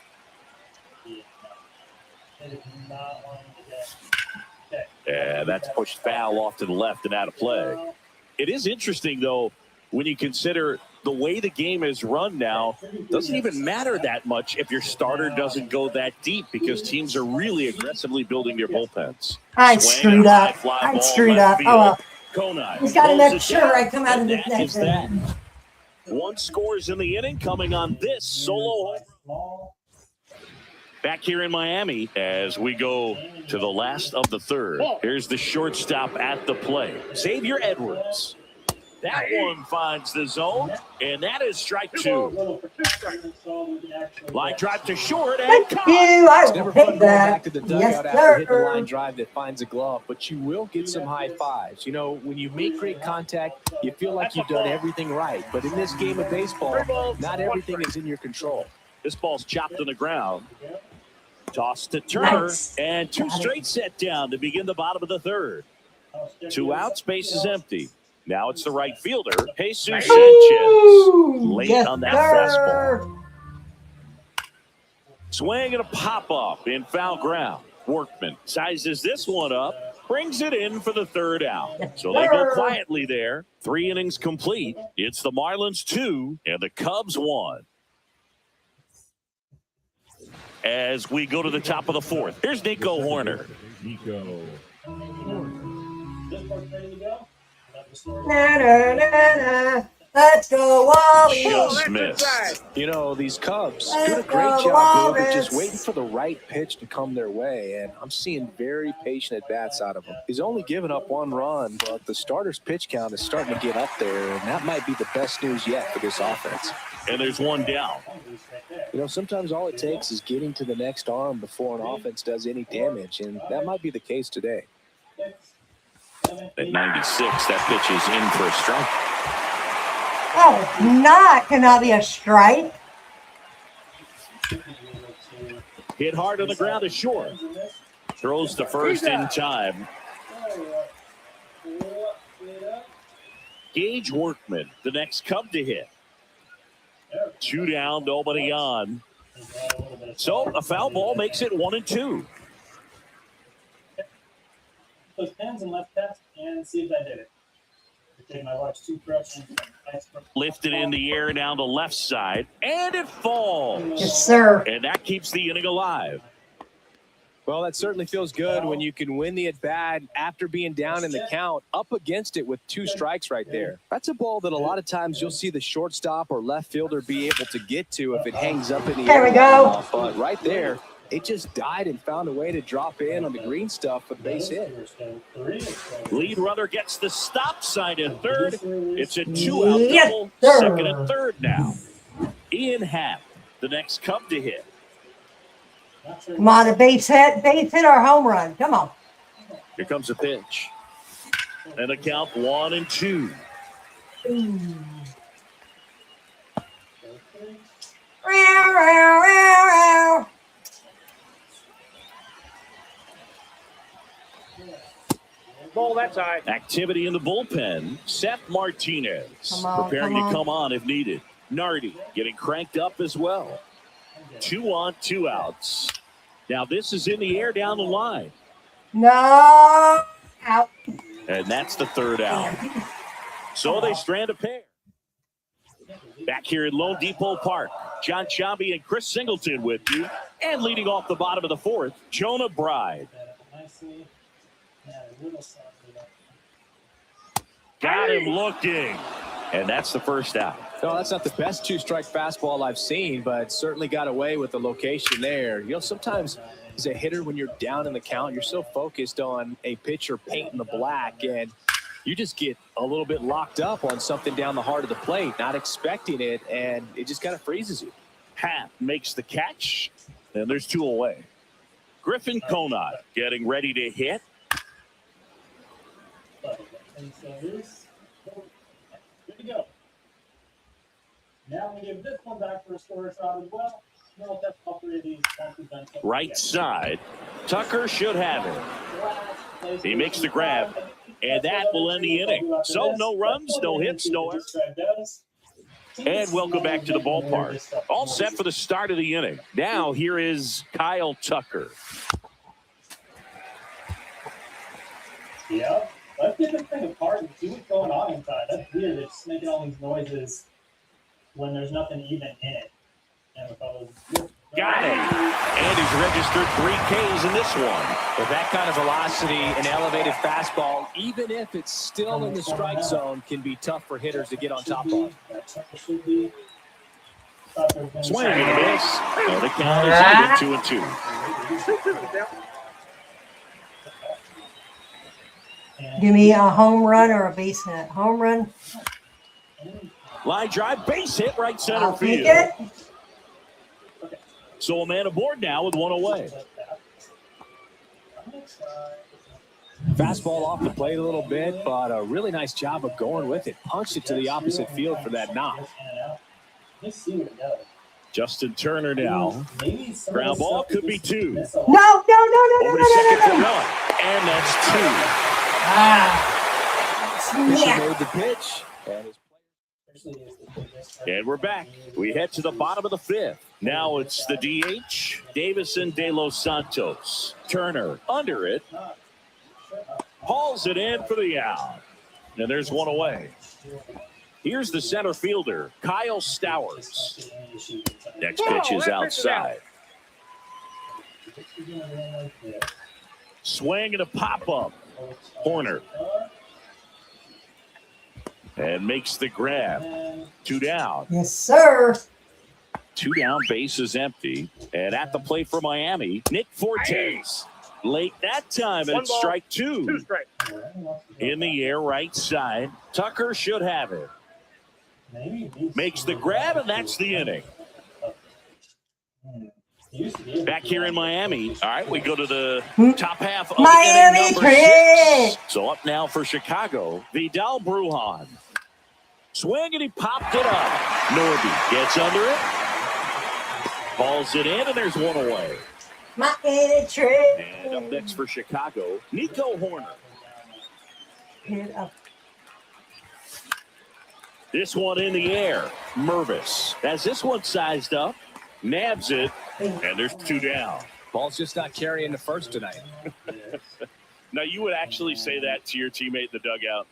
Yeah, that's pushed foul off to the left and out of play. It is interesting, though, when you consider the way the game is run now, doesn't even matter that much if your starter doesn't go that deep because teams are really aggressively building their bullpens. I screwed up. Oh, well. Conine. He's got to make sure I come out of this next that. 1 scores in the inning coming on this solo home. Back here in Miami as we go to the last of the 3rd. Here's the shortstop at the plate, Xavier Edwards. That one finds the zone, and that is strike 2. Line drive to short, and Thank you. I It's never will fun take going back that. to the dugout Yes, after hitting the sir. line drive that finds a glove, but you will get some high fives. You know, when you make great contact, you feel like you've done everything right. But in this game of baseball, not everything is in your control. this ball's chopped on the ground. Toss to Turner, Nice. and 2 straight set down to begin the bottom of the 3rd. 2 outs, base is empty. Now it's the right fielder, Jesus Sanchez. Late Yes, on that sir. fastball. Swing and a pop-up in foul ground. Workman sizes this one up, brings it in for the third out. So they go quietly there. 3 innings complete. It's the Marlins 2 and the Cubs 1. As we go to the top of the 4th, here's Nico Horner. Na, na, na, na. Let's go, Wally. Just missed. You know, these Cubs Let's do a great go, job, Bill, of Lawrence. just waiting for the right pitch to come their way, and I'm seeing very patient at-bats out of him. He's only given up 1 run, but the starter's pitch count is starting to get up there, and that might be the best news yet for this offense. And there's 1 down. You know, sometimes all it takes is getting to the next arm before an offense does any damage, and that might be the case today. At 96, that pitch is in for a strike. Oh, cannot be a strike. Hit hard on the ground to short. Throws to first in time. Gage Workman, the next Cub to hit. 2 down, nobody on. So a foul ball makes it 1-2. Those pins and left test and see if I did it. Take my watch toothbrush and Lifted in the air down the left side, and it falls. Yes, sir. And that keeps the inning alive. Well, that certainly feels good when you can win the at-bat after being down in the count, up against it with 2 strikes right there. That's a ball that a lot of times you'll see the shortstop or left fielder be able to get to if it hangs up in the There air. we go. But right there, it just died and found a way to drop in on the green stuff with base hit. Lead runner gets the stop sign at third. It's a 2-out Yes, double, sir. second and third now. Ian Happ, the next Cub to hit. Come on, a base hit or home run. Come on. Here comes a pitch. And a count 1-2. Row, row, row, row. Ball that side. Activity in the bullpen. Seth Martinez preparing to come on if needed. Nardi getting cranked up as well. 2 on, 2 outs. Now this is in the air down the line. No. Out. And that's the third out. So they strand a pair. Back here at Lone Depot Park, John Chambi and Chris Singleton with you. And leading off the bottom of the 4th, Jonah Bride. Got him looking. And that's the first out. No, that's not the best 2-strike fastball I've seen, but certainly got away with the location there. You know, sometimes as a hitter, when you're down in the count, you're so focused on a pitcher painting the black, and you just get a little bit locked up on something down the heart of the plate, not expecting it, and it just kind of freezes you. Happ makes the catch, and there's 2 away. Griffin Conant getting ready to hit. Good to go. Now we give this one back for a score shot as well. No, that's all 3 of these. Right side. Tucker should have it. He makes the grab, and that will end the inning. So no runs, no hits, no errors. And welcome back to the ballpark. All set for the start of the inning. Now here is Kyle Tucker. Yeah. Let's get this thing apart and see what's going on inside. That's weird. It's making all these noises when there's nothing even in it. And with all those... Got it. And he's registered 3 Ks in this one. With that kind of velocity, an elevated fastball, even if it's still in the strike zone, can be tough for hitters to get on top of. Swing and a miss. And the count is even 2-2. Give me a home run or a base hit. Home run. Line drive, base hit, right center I'll take field. it. So a man aboard now with 1 away. Fastball off the plate a little bit, but a really nice job of going with it. Punched it to the opposite field for that knock. Justin Turner now. Ground ball could be 2. No. Over to second for 1. And that's 2. Pitcher Yeah. made the pitch. And his And we're back. We head to the bottom of the fifth. Now it's the DH, Davison De Los Santos. Turner under it. Hauls it in for the out. And there's one away. Here's the center fielder, Kyle Stowers. Next pitch is outside. Swing and a pop-up. Horner. And makes the grab. 2 down. Yes, sir. 2 down, base is empty. And at the plate for Miami, Nick Fortes. Late that time, and it's strike 2. 2 strikes. In the air, right side. Tucker should have it. Makes the grab, and that's the inning. Back here in Miami. All right, we go to the top half of Miami inning number Trick. 6. So up now for Chicago, Vidal Brujan. Swing, and he popped it up. Norby gets under it. Balls it in, and there's one away. Miami Trick. And up next for Chicago, Nico Horner. Hit up. This one in the air. Mervis has this one sized up. Nabs it. And there's 2 down. Ball's just not carrying the first tonight. Now, you would actually say that to your teammate in the dugout.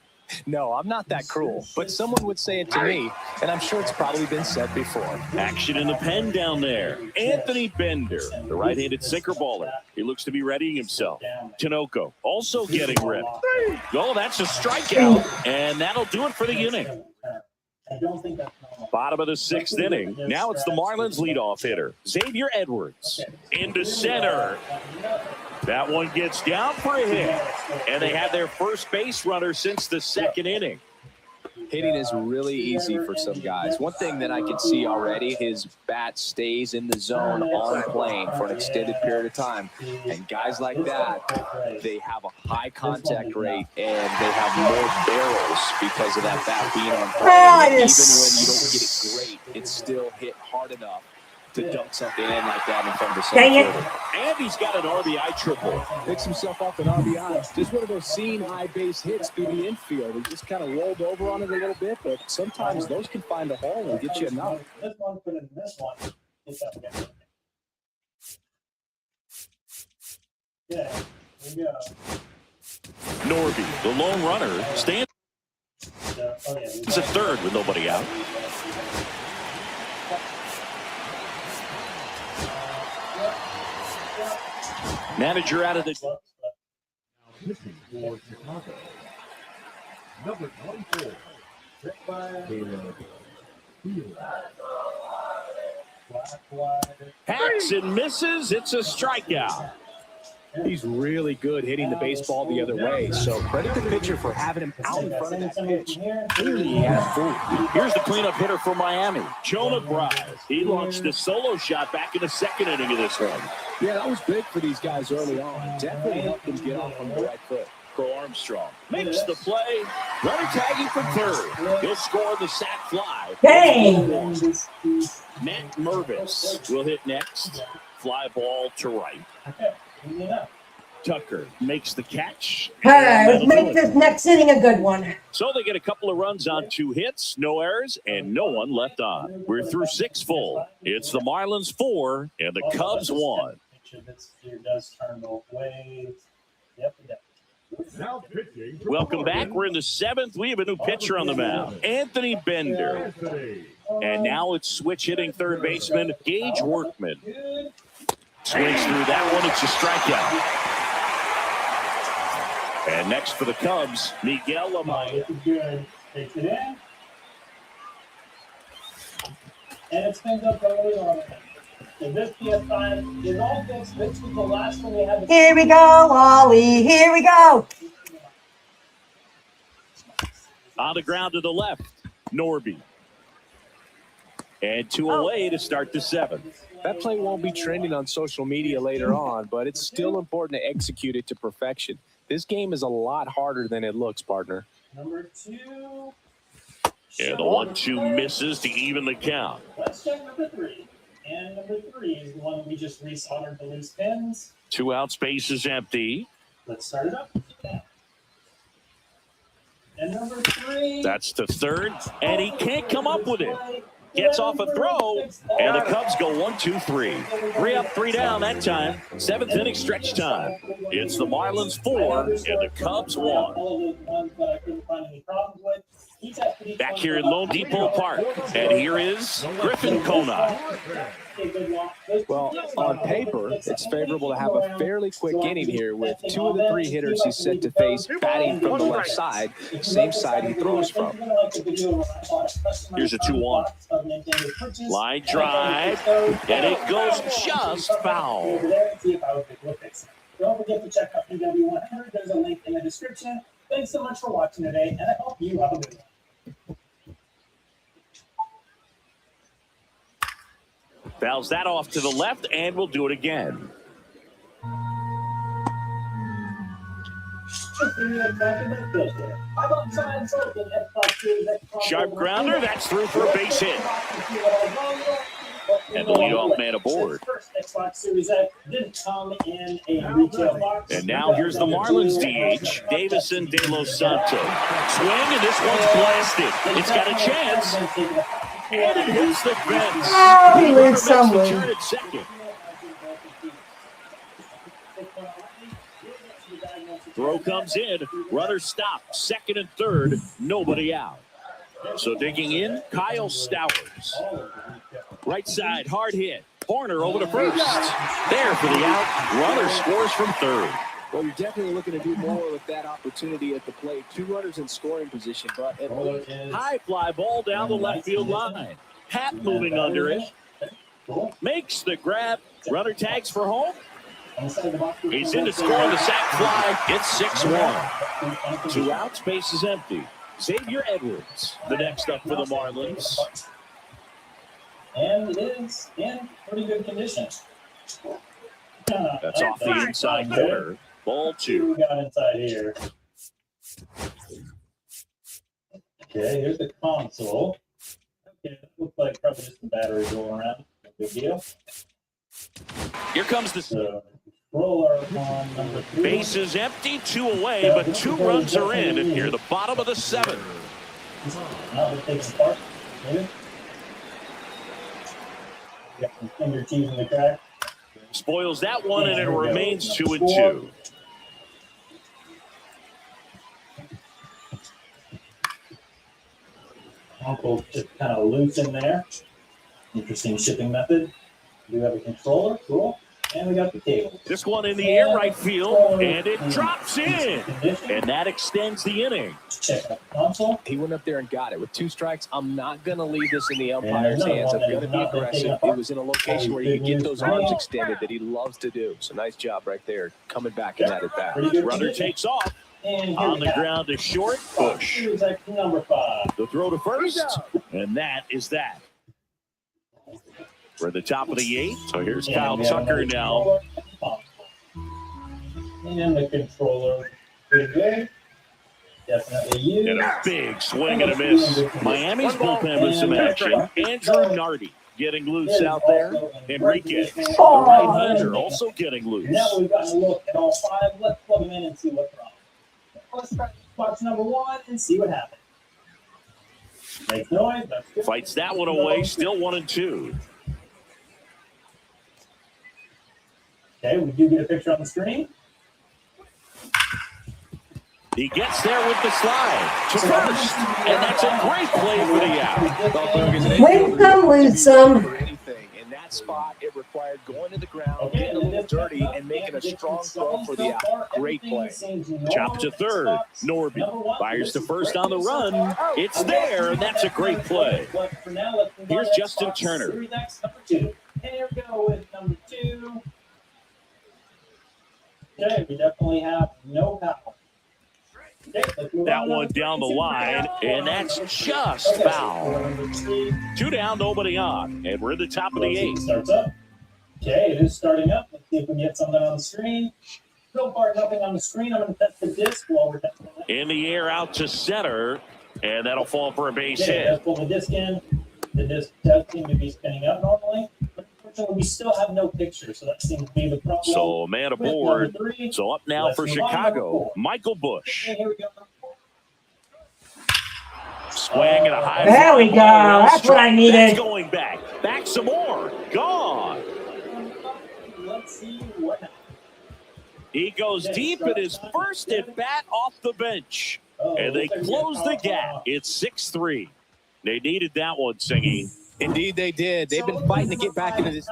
No, I'm not that cruel, but someone would say it to me, and I'm sure it's probably been said before. Action in the pen down there. Anthony Bender, the right-handed sinker baller. He looks to be readying himself. Tinoco also getting ripped. Oh, that's a strikeout, and that'll do it for the inning. Bottom of the 6th inning. Now it's the Marlins leadoff hitter, Xavier Edwards. Into center. That one gets down for a hit. And they have their first base runner since the 2nd inning. Hitting is really easy for some guys. One thing that I can see already, his bat stays in the zone on plane for an extended period of time. And guys like that, they have a high contact rate and they have more barrels because of that bat being on plane. Even when you don't get it great, it's still hit hard enough to dump something in like that in front of the center Dang it. fielder. And he's got an RBI triple. Picks himself up an RBI. Just one of those seam high base hits through the infield. He just kind of rolled over on it a little bit, but sometimes those can find a hole and get you enough. This one, put in this one. Get that again. Yeah, there you go. Norby, the lone runner, stands Oh, yeah, at third with nobody out. Manager out of the Pitching for Chicago. Number 24, Caleb Field. hacks and misses. It's a strikeout. He's really good hitting the baseball the other way, so credit the pitcher for having him out in front of that pitch. Clearly he had food. Here's the cleanup hitter for Miami, Jonah Bride. He launched a solo shot back in the 2nd inning of this one. Yeah, that was big for these guys early on. Definitely helped them get off on the right foot. Crow Armstrong makes the play. Runner tagging from third. He'll score the sac fly. Dang. Matt Mervis will hit next. Fly ball to right. Tucker makes the catch. Hey, let's make this next inning a good one. So they get a couple of runs on 2 hits, no errors, and no one left on. We're through 6 full. It's the Marlins 4 and the Cubs 1. Does turn both ways. Yep, it does. Now pitching. for Welcome the back. Marlins, We're in the 7th. We have a new pitcher on the mound, Anthony Bender. Anthony. And now it's switch hitting third baseman, Gage Workman. Swings through that one. It's a strikeout. And next for the Cubs, Miguel Amaya. This is good. Takes it in. And it spins up early on. So this PS5 is all fixed. This was the last one we had. Here we go, Wally. Here we go. On the ground to the left, Norby. And 2 away to start the 7th. That play won't be trending on social media later on, but it's still important to execute it to perfection. This game is a lot harder than it looks, partner. Number 2. And the 1-2 misses to even the count. Let's check number 3. And number 3 is the one we just resoldered the loose pins. 2 out, space is empty. Let's start it up. And number 3. That's the 3rd, and he can't come up with it. gets off a throw, and the Cubs go 1, 2, 3. 3 up, 3 down that time. 7th inning stretch time. It's the Marlins 4 and the Cubs 1. Back here in Lone Depot Park, and here is Griffin Conine. Well, on paper, it's favorable to have a fairly quick inning here with 2 of the 3 hitters he's set to face batting from the left side, same side he throws from. Here's a 2-1. Line drive, and it goes just foul. Don't forget to check out PW100. There's a link in the description. Thanks so much for watching today, and I hope you have a good one. Fouls that off to the left, and we'll do it again. Sharp grounder, that's through for a base hit. And the leadoff man aboard. And now here's the Marlins DH, Davison De Los Santos. Swing, and this one's blasted. It's got a chance. And it hits the fence. Oh, he wins somewhere. Turn at second. Throw comes in. Runner stopped. 2nd and 3rd. Nobody out. So digging in, Kyle Stowers. Right side, hard hit. Horner over to first. There for the out. Runner scores from 3rd. Well, you're definitely looking to do more with that opportunity at the plate. 2 runners in scoring position, but at least High fly ball down the left field line. Pat moving under it. Makes the grab. Runner tags for home. He's in to score on the sac fly. It's 6-1. 2 outs, base is empty. Xavier Edwards, the next up for the Marlins. And it is in pretty good condition. That's off the inside corner. Ball 2. We got inside here. Okay, here's the console. Okay, it looks like probably just the battery going around. No big deal. Here comes the So, roller on number 3. base is empty, 2 away, but 2 runs are in near the bottom of the 7th. Now we'll take some part. Maybe. Got some finger teeth in the crack. Spoils that one, and it remains 2 and 2. Uncle just kind of loose in there. Interesting shipping method. We have a controller, cool. And we got the table. This one in the air right field, and it drops in. And that extends the inning. Check out the console. he went up there and got it. With 2 strikes, I'm not going to leave this in the umpire's hands. I'm going to be aggressive. He was in a location where you can get those arms extended that he loves to do. So nice job right there, coming back in that at bat. Runner takes off. And On the ground is short. Bush. Number 5. The throw to first, and that is that. We're at the top of the 8th. So here's Kyle Tucker now. And the controller. Pretty good. Definitely used. And a big swing and a miss. Miami's bullpen with some action. Andrew Nardi getting loose out there. Enriquez, the right-hander, also getting loose. Now we've got to look at all 5. Let's plug them in and see what's wrong. Let's start box number 1 and see what happens. Makes noise. That's good. Fights that one away. Still 1 and 2. Okay, we do get a picture on the screen. He gets there with the slide to first, and that's a great play for the out. Win some, lose some. Anything. In that spot, it required going to the ground, getting a little dirty, and making a strong throw for the out. Great play. Chop to third. Norby fires to first on the run. It's there, and that's a great play. Here's Justin Turner. And here we go with number 2. Okay, we definitely have no power. That one down the line, and that's just foul. 2 down, nobody on, and we're at the top of the 8th. Starts up. Okay, it is starting up. Let's see if we can get something on the screen. So far, nothing on the screen. I'm going to test the disc while we're testing it. In the air out to center, and that'll fall for a base Okay, hit. let's pull the disc in. The disc does seem to be spinning up normally. Unfortunately, we still have no picture, so that seems to be the problem. So man aboard. So up now for Chicago, Michael Bush. Okay, here we go. Swing and a high There fly we go. ball well That's what I struck. needed. That's going back. Back some more. Gone. Let's see what happens. He goes deep in his first at bat off the bench. And they close the gap. It's 6-3. They needed that one, Singy. Indeed, they did. They've been fighting to get back into this.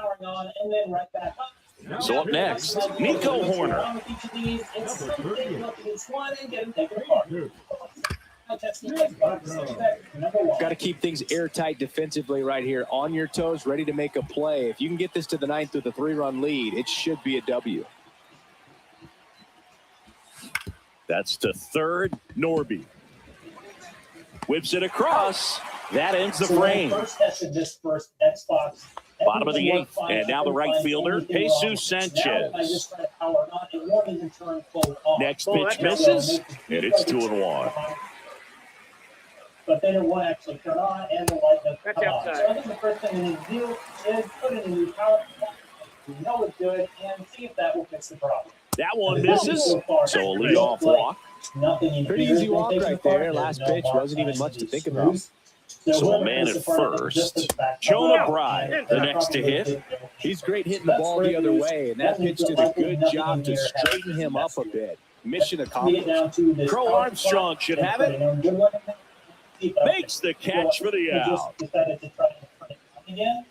So up next, Nico Horner. Got to keep things airtight defensively right here. On your toes, ready to make a play. If you can get this to the ninth with a 3-run lead, it should be a W. That's to third, Norby. Whips it across. That ends the frame. Bottom of the eighth. And now the right fielder, Jesus Sanchez. Next pitch misses, and it's 2-1. But then it won't actually turn on, and the light doesn't come on. So I think the first thing we need to do is put in a new power supply. We know it's good, and see if that will fix the problem. That one misses, so a leadoff walk. Pretty easy walk right there. Last pitch wasn't even much to think about. So a man at first. Jonah Bride, the next to hit. He's great hitting the ball the other way, and that pitch did a good job to straighten him up a bit. Mission accomplished. Crow Armstrong should have it. Makes the catch for the out. Decided to try and again,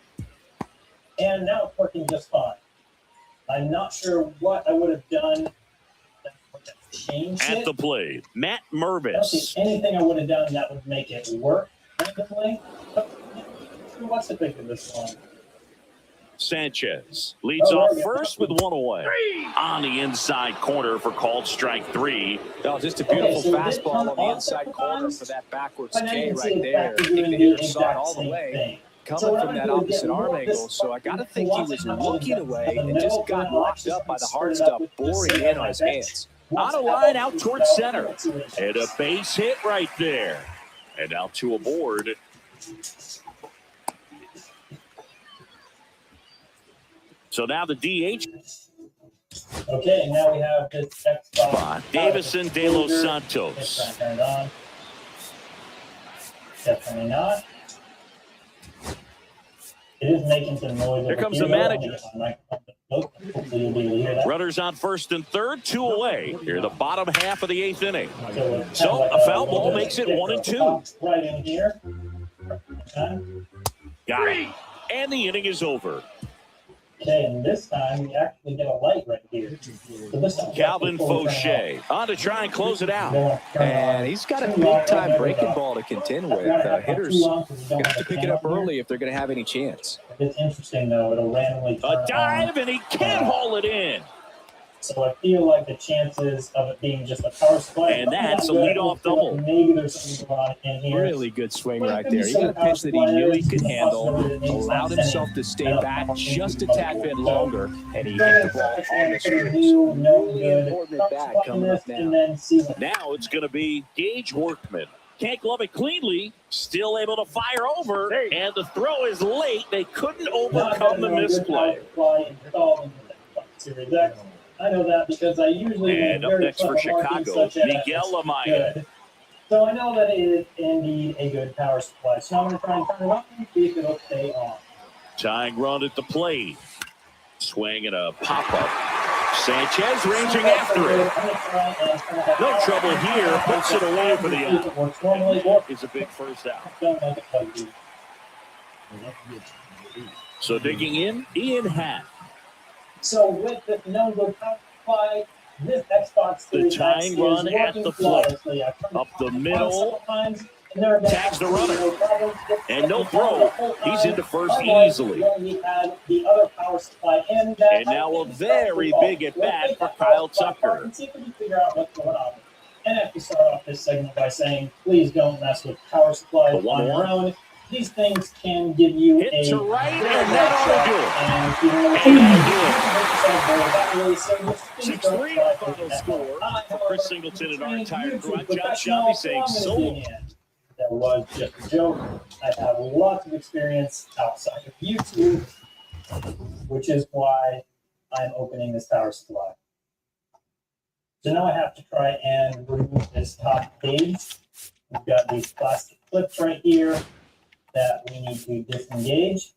and now it's working just fine. I'm not sure what I would have done that would have changed At the plate, Matt I don't Mervis. see anything I would have done that would make it work randomly. What's the pick of this one? Sanchez leads off first with one away. On the inside corner for called strike 3. Oh, just a beautiful fastball on the inside corner for that backwards K right there. I think the hitter saw it all the way. Coming from that opposite arm angle, so I got to think he was looking away and just got locked up by the hard stuff boring in on his hands. On a line out towards center. And a base hit right there. And now 2 aboard. So now the DH Okay, now we have this spot. Davison De Los Santos. Definitely not. It is making some noise. Here comes the manager. Runners on first and third, 2 away. Here in the bottom half of the 8th inning. So a foul ball makes it 1-2. Right in here. Got it. And the inning is over. Okay, and this time we actually get a light right here. So this time Calvin Fauché on to try and close it out. And he's got a big-time breaking ball to contend with. Hitters going to have to pick it up early if they're going to have any chance. It's interesting, though. It'll randomly turn A dive, and he can't haul it in. So I feel like the chances of it being just a power supply. And that's a leadoff double. Maybe there's something going on in here. Really good swing right there. He got a pitch that he knew he could handle, allowed himself to stay back just a tad bit longer, and he hit the ball on the screws. Important at bat coming up now. Now it's going to be Gage Workman. Can't glove it cleanly. Still able to fire over, and the throw is late. They couldn't overcome the misplay. I know that because I usually and up next for Chicago, Miguel Amaya. So I know that it is indeed a good power supply. So I'm going to try and turn it on and see if it'll stay on. Tying run at the plate. Swing and a pop-up. Sanchez ranging after it. No trouble here. Puts it away for the out. It's a big first out. So digging in, Ian Happ. So with the no good power supply, this Xbox The Series tying X run is at working the plate. flawlessly. I've turned Up the it on middle. several times, and there have been Tags the runner. no problems. And no throw. The whole He's time, into first otherwise, easily. we only had the other power supply in that. And now a very big at bat for Kyle Tucker. And see if we can figure out what's going on. And I have to start off this segment by saying, please don't mess with power supplies The on 1-1. your own. These things can give you Hit a to right, very and bad that shot. And if you know what And I'm that'll do it. 6-3 the final score for Chris Singleton and our entire crew. I'm John Shelby saying so long. That was just a joke. I have lots of experience outside of YouTube, which is why I'm opening this power supply. So now I have to try and remove this top cage. We've got these plastic clips right here that we need to disengage.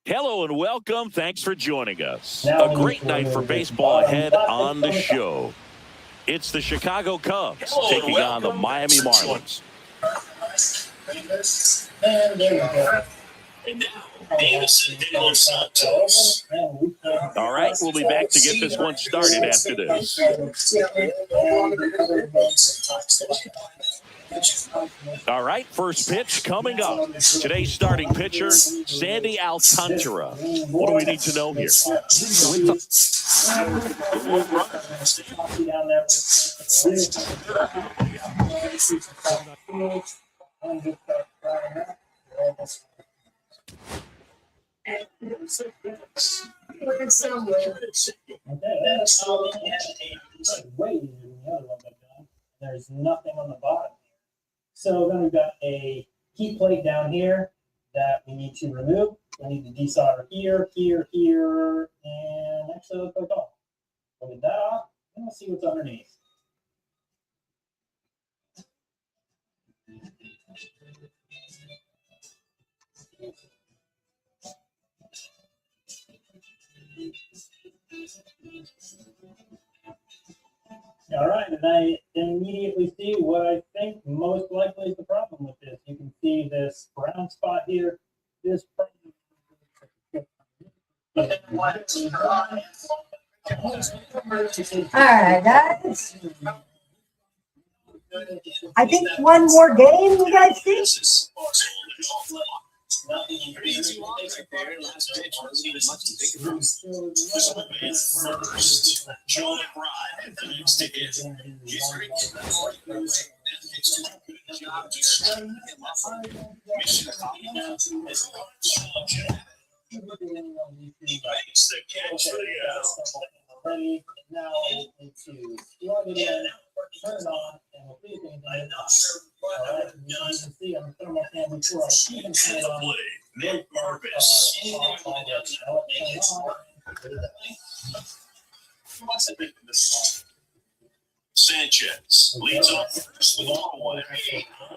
Hello and welcome. Thanks for joining us. Now A we great need to night for remove this baseball bottom ahead plastic on the from the top. show. It's the Chicago Cubs Hello and taking on the welcome. Miami Thanks for joining Marlins. And there we go. And now, Davison De Los Santos. All right, we'll be back to get this one started after this. All right, first pitch coming up. Today's starting pitcher, Sandy Alcantara. What do we need to know here? There's nothing on the bottom here. So then we've got a heat plate down here that we need to remove. We need to desolder here, here, here, and actually let's go off. We'll get that off, and we'll see what's underneath. All right, and I immediately see what I think most likely is the problem with this. You can see this brown spot here. This All right, guys. I think one more game, you guys think? Crazy long right there. Last pitch wasn't even much to think about. This old man first. Joe McBride, the next to hit. He's great. It's a good job to straighten him up. Mission accomplished. As a coach, he makes the catch for the ready. Now I need to plug it in, turn it on, and we'll see if anything happens. All right, you can see on the thermal cam before I even turn it on. Nick Purvis. Sanchez leads off first with all one on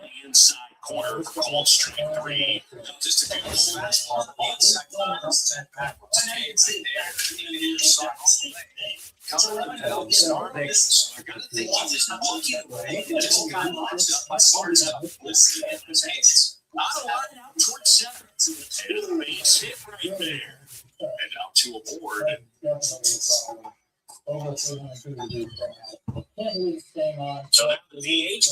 the inside corner of Cole Street 3. Just a beautiful fastball on the inside corner. Coming start this. I gotta think he was looking away. Just got lined up by Sparta. Listening at his hands. Out of line out towards center. And the base hit right there. And out to a board. Over 300 degrees right now. Can't believe it's staying on. So that the DH.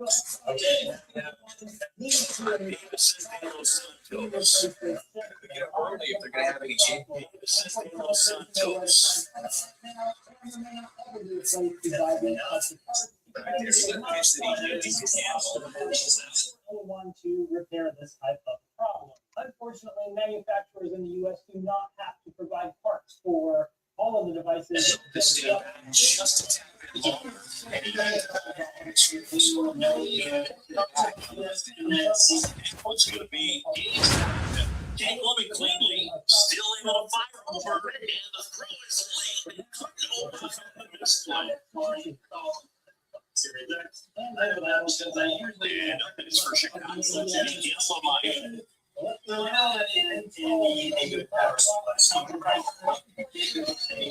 Okay. Early if they're going to have any One to repair this type of problem. Unfortunately, manufacturers in the U.S. do not have to provide parts for all of the devices. Just a what's going to be King Loving cleanly, still able to fire over, and the throw is late. Couldn't overcome the misplay. And up is for Chicago. Yellow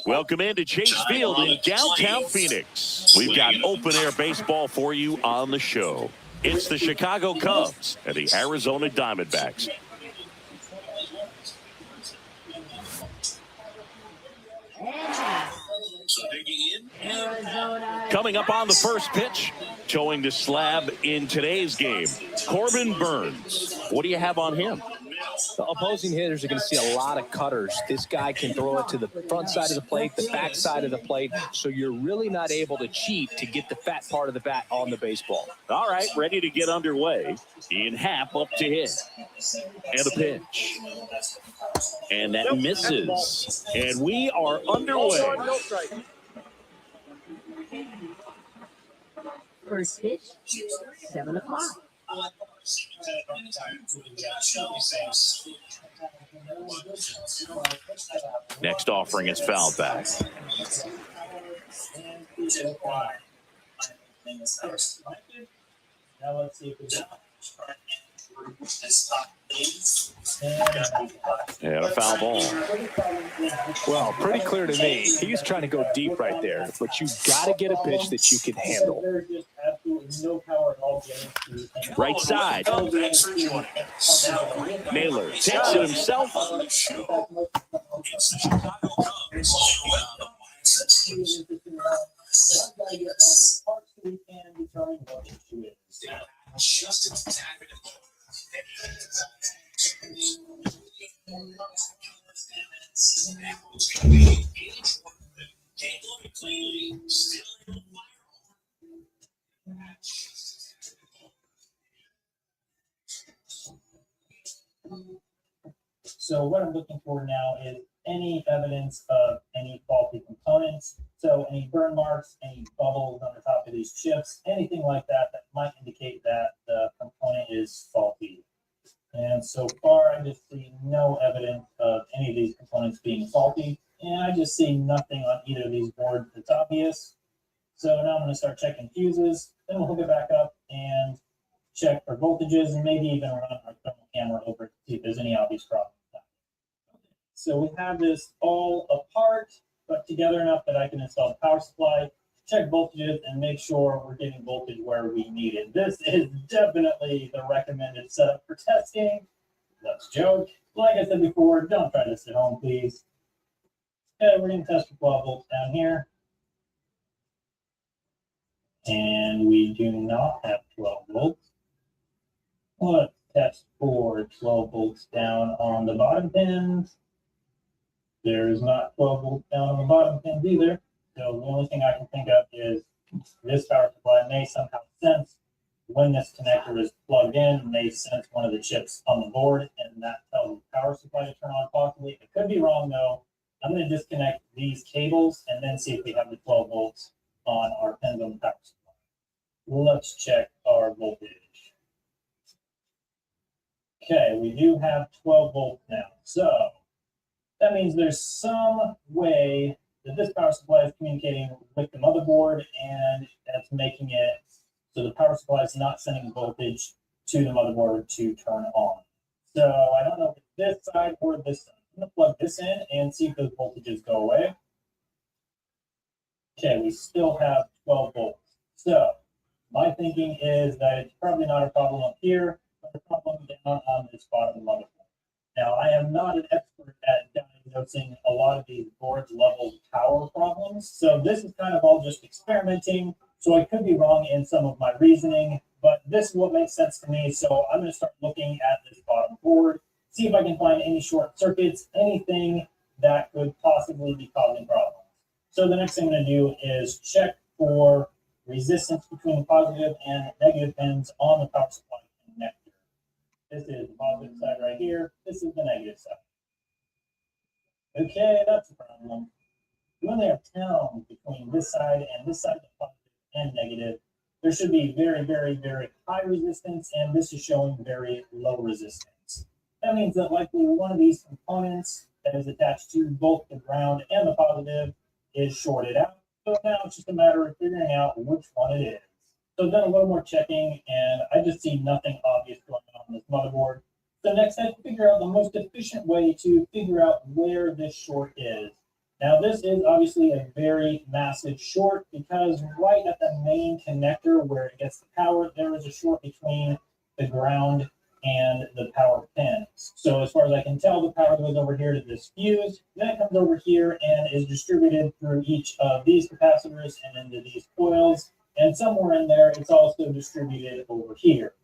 Welcome into Chase Field in downtown Phoenix. We've got open air baseball for you on the show. It's the Chicago Cubs and the Arizona Diamondbacks. Coming up on the first pitch, towing the slab in today's game, Corbin Burns. What do you have on him? The opposing hitters are going to see a lot of cutters. This guy can throw it to the front side of the plate, the back side of the plate, so you're really not able to cheat to get the fat part of the bat on the baseball. All right, ready to get underway. Ian Happ up to hit. And a pitch. And that misses. And we are underway. First pitch, 7 o'clock. Next offering is fouled back. Now let's see if we got. And a foul ball. Well, pretty clear to me. He's trying to go deep right there, but you got to get a pitch that you can handle. There's just absolutely no power at all getting to. Right side. Thanks for joining us. Naylor takes it himself. On the show. It's the Chicago Cubs. Just a tap it. Can't look it cleanly. Still in the So what I'm looking for now is any evidence of any faulty components. So any burn marks, any bubbles on the top of these chips, anything like that that might indicate that the component is faulty. And so far, I just see no evidence of any of these components being faulty. And I just see nothing on either of these boards that's obvious. So now I'm going to start checking fuses. Then we'll hook it back up and check for voltages and maybe even run our thermal camera over to see if there's any obvious problems. So we have this all apart, but together enough that I can install the power supply, check voltages, and make sure we're getting voltage where we need it. This is definitely the recommended setup for testing. Let's joke. Like I said before, don't try this at home, please. Okay, we're going to test for 12 volts down here. And we do not have 12 volts. Let's test for 12 volts down on the bottom pins. There's not 12 volts down on the bottom pins either. So the only thing I can think of is this power supply may somehow sense when this connector is plugged in, may sense one of the chips on the board, and that tells the power supply to turn on possibly. It could be wrong though. I'm going to disconnect these cables and then see if we have the 12 volts on our pins on the power supply. Let's check our voltage. Okay, we do have 12 volts now. So that means there's some way that this power supply is communicating with the motherboard, and that's making it so the power supply is not sending voltage to the motherboard to turn on. So I don't know if it's this side or this side. I'm going to plug this in and see if those voltages go away. Okay, we still have 12 volts. So my thinking is that it's probably not a problem up here, but a problem down on this bottom motherboard. Now, I am not an expert at diagnosing a lot of these board level power problems, so this is kind of all just experimenting, so I could be wrong in some of my reasoning, but this is what makes sense to me, so I'm going to start looking at this bottom board, see if I can find any short circuits, anything that could possibly be causing problems. So the next thing I'm going to do is check for resistance between the positive and negative pins on the power supply connector. This is the positive side right here. This is the negative side. Okay, that's a problem. When there are towns between this side and this side, the positive and negative, there should be very, very, very high resistance, and this is showing very low resistance. That means that likely one of these components that is attached to both the ground and the positive is shorted out. So now it's just a matter of figuring out which one it is. So I've done a little more checking, and I just see nothing obvious going on this motherboard. So next I have to figure out the most efficient way to figure out where this short is. Now this is obviously a very massive short because right at the main connector where it gets the power, there is a short between the ground and the power pins. So as far as I can tell, the power goes over here to this fuse, then it comes over here and is distributed through each of these capacitors and into these coils. And somewhere in there, it's also distributed over here.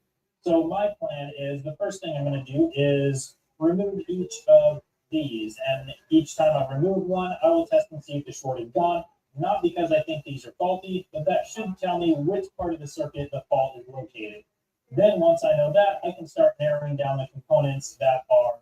So my plan is the first thing I'm going to do is remove each of these. And each time I remove one, I will test and see if the short is gone. Not because I think these are faulty, but that should tell me which part of the circuit the fault is located. Then once I know that, I can start narrowing down the components that are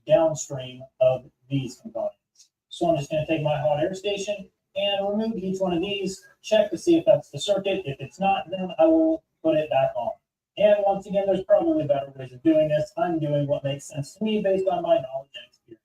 downstream of these components. So I'm just going to take my hot air station and remove each one of these, check to see if that's the circuit. If it's not, then I will put it back on. And once again, there's probably better ways of doing this. I'm doing what makes sense to me based on my knowledge and experience.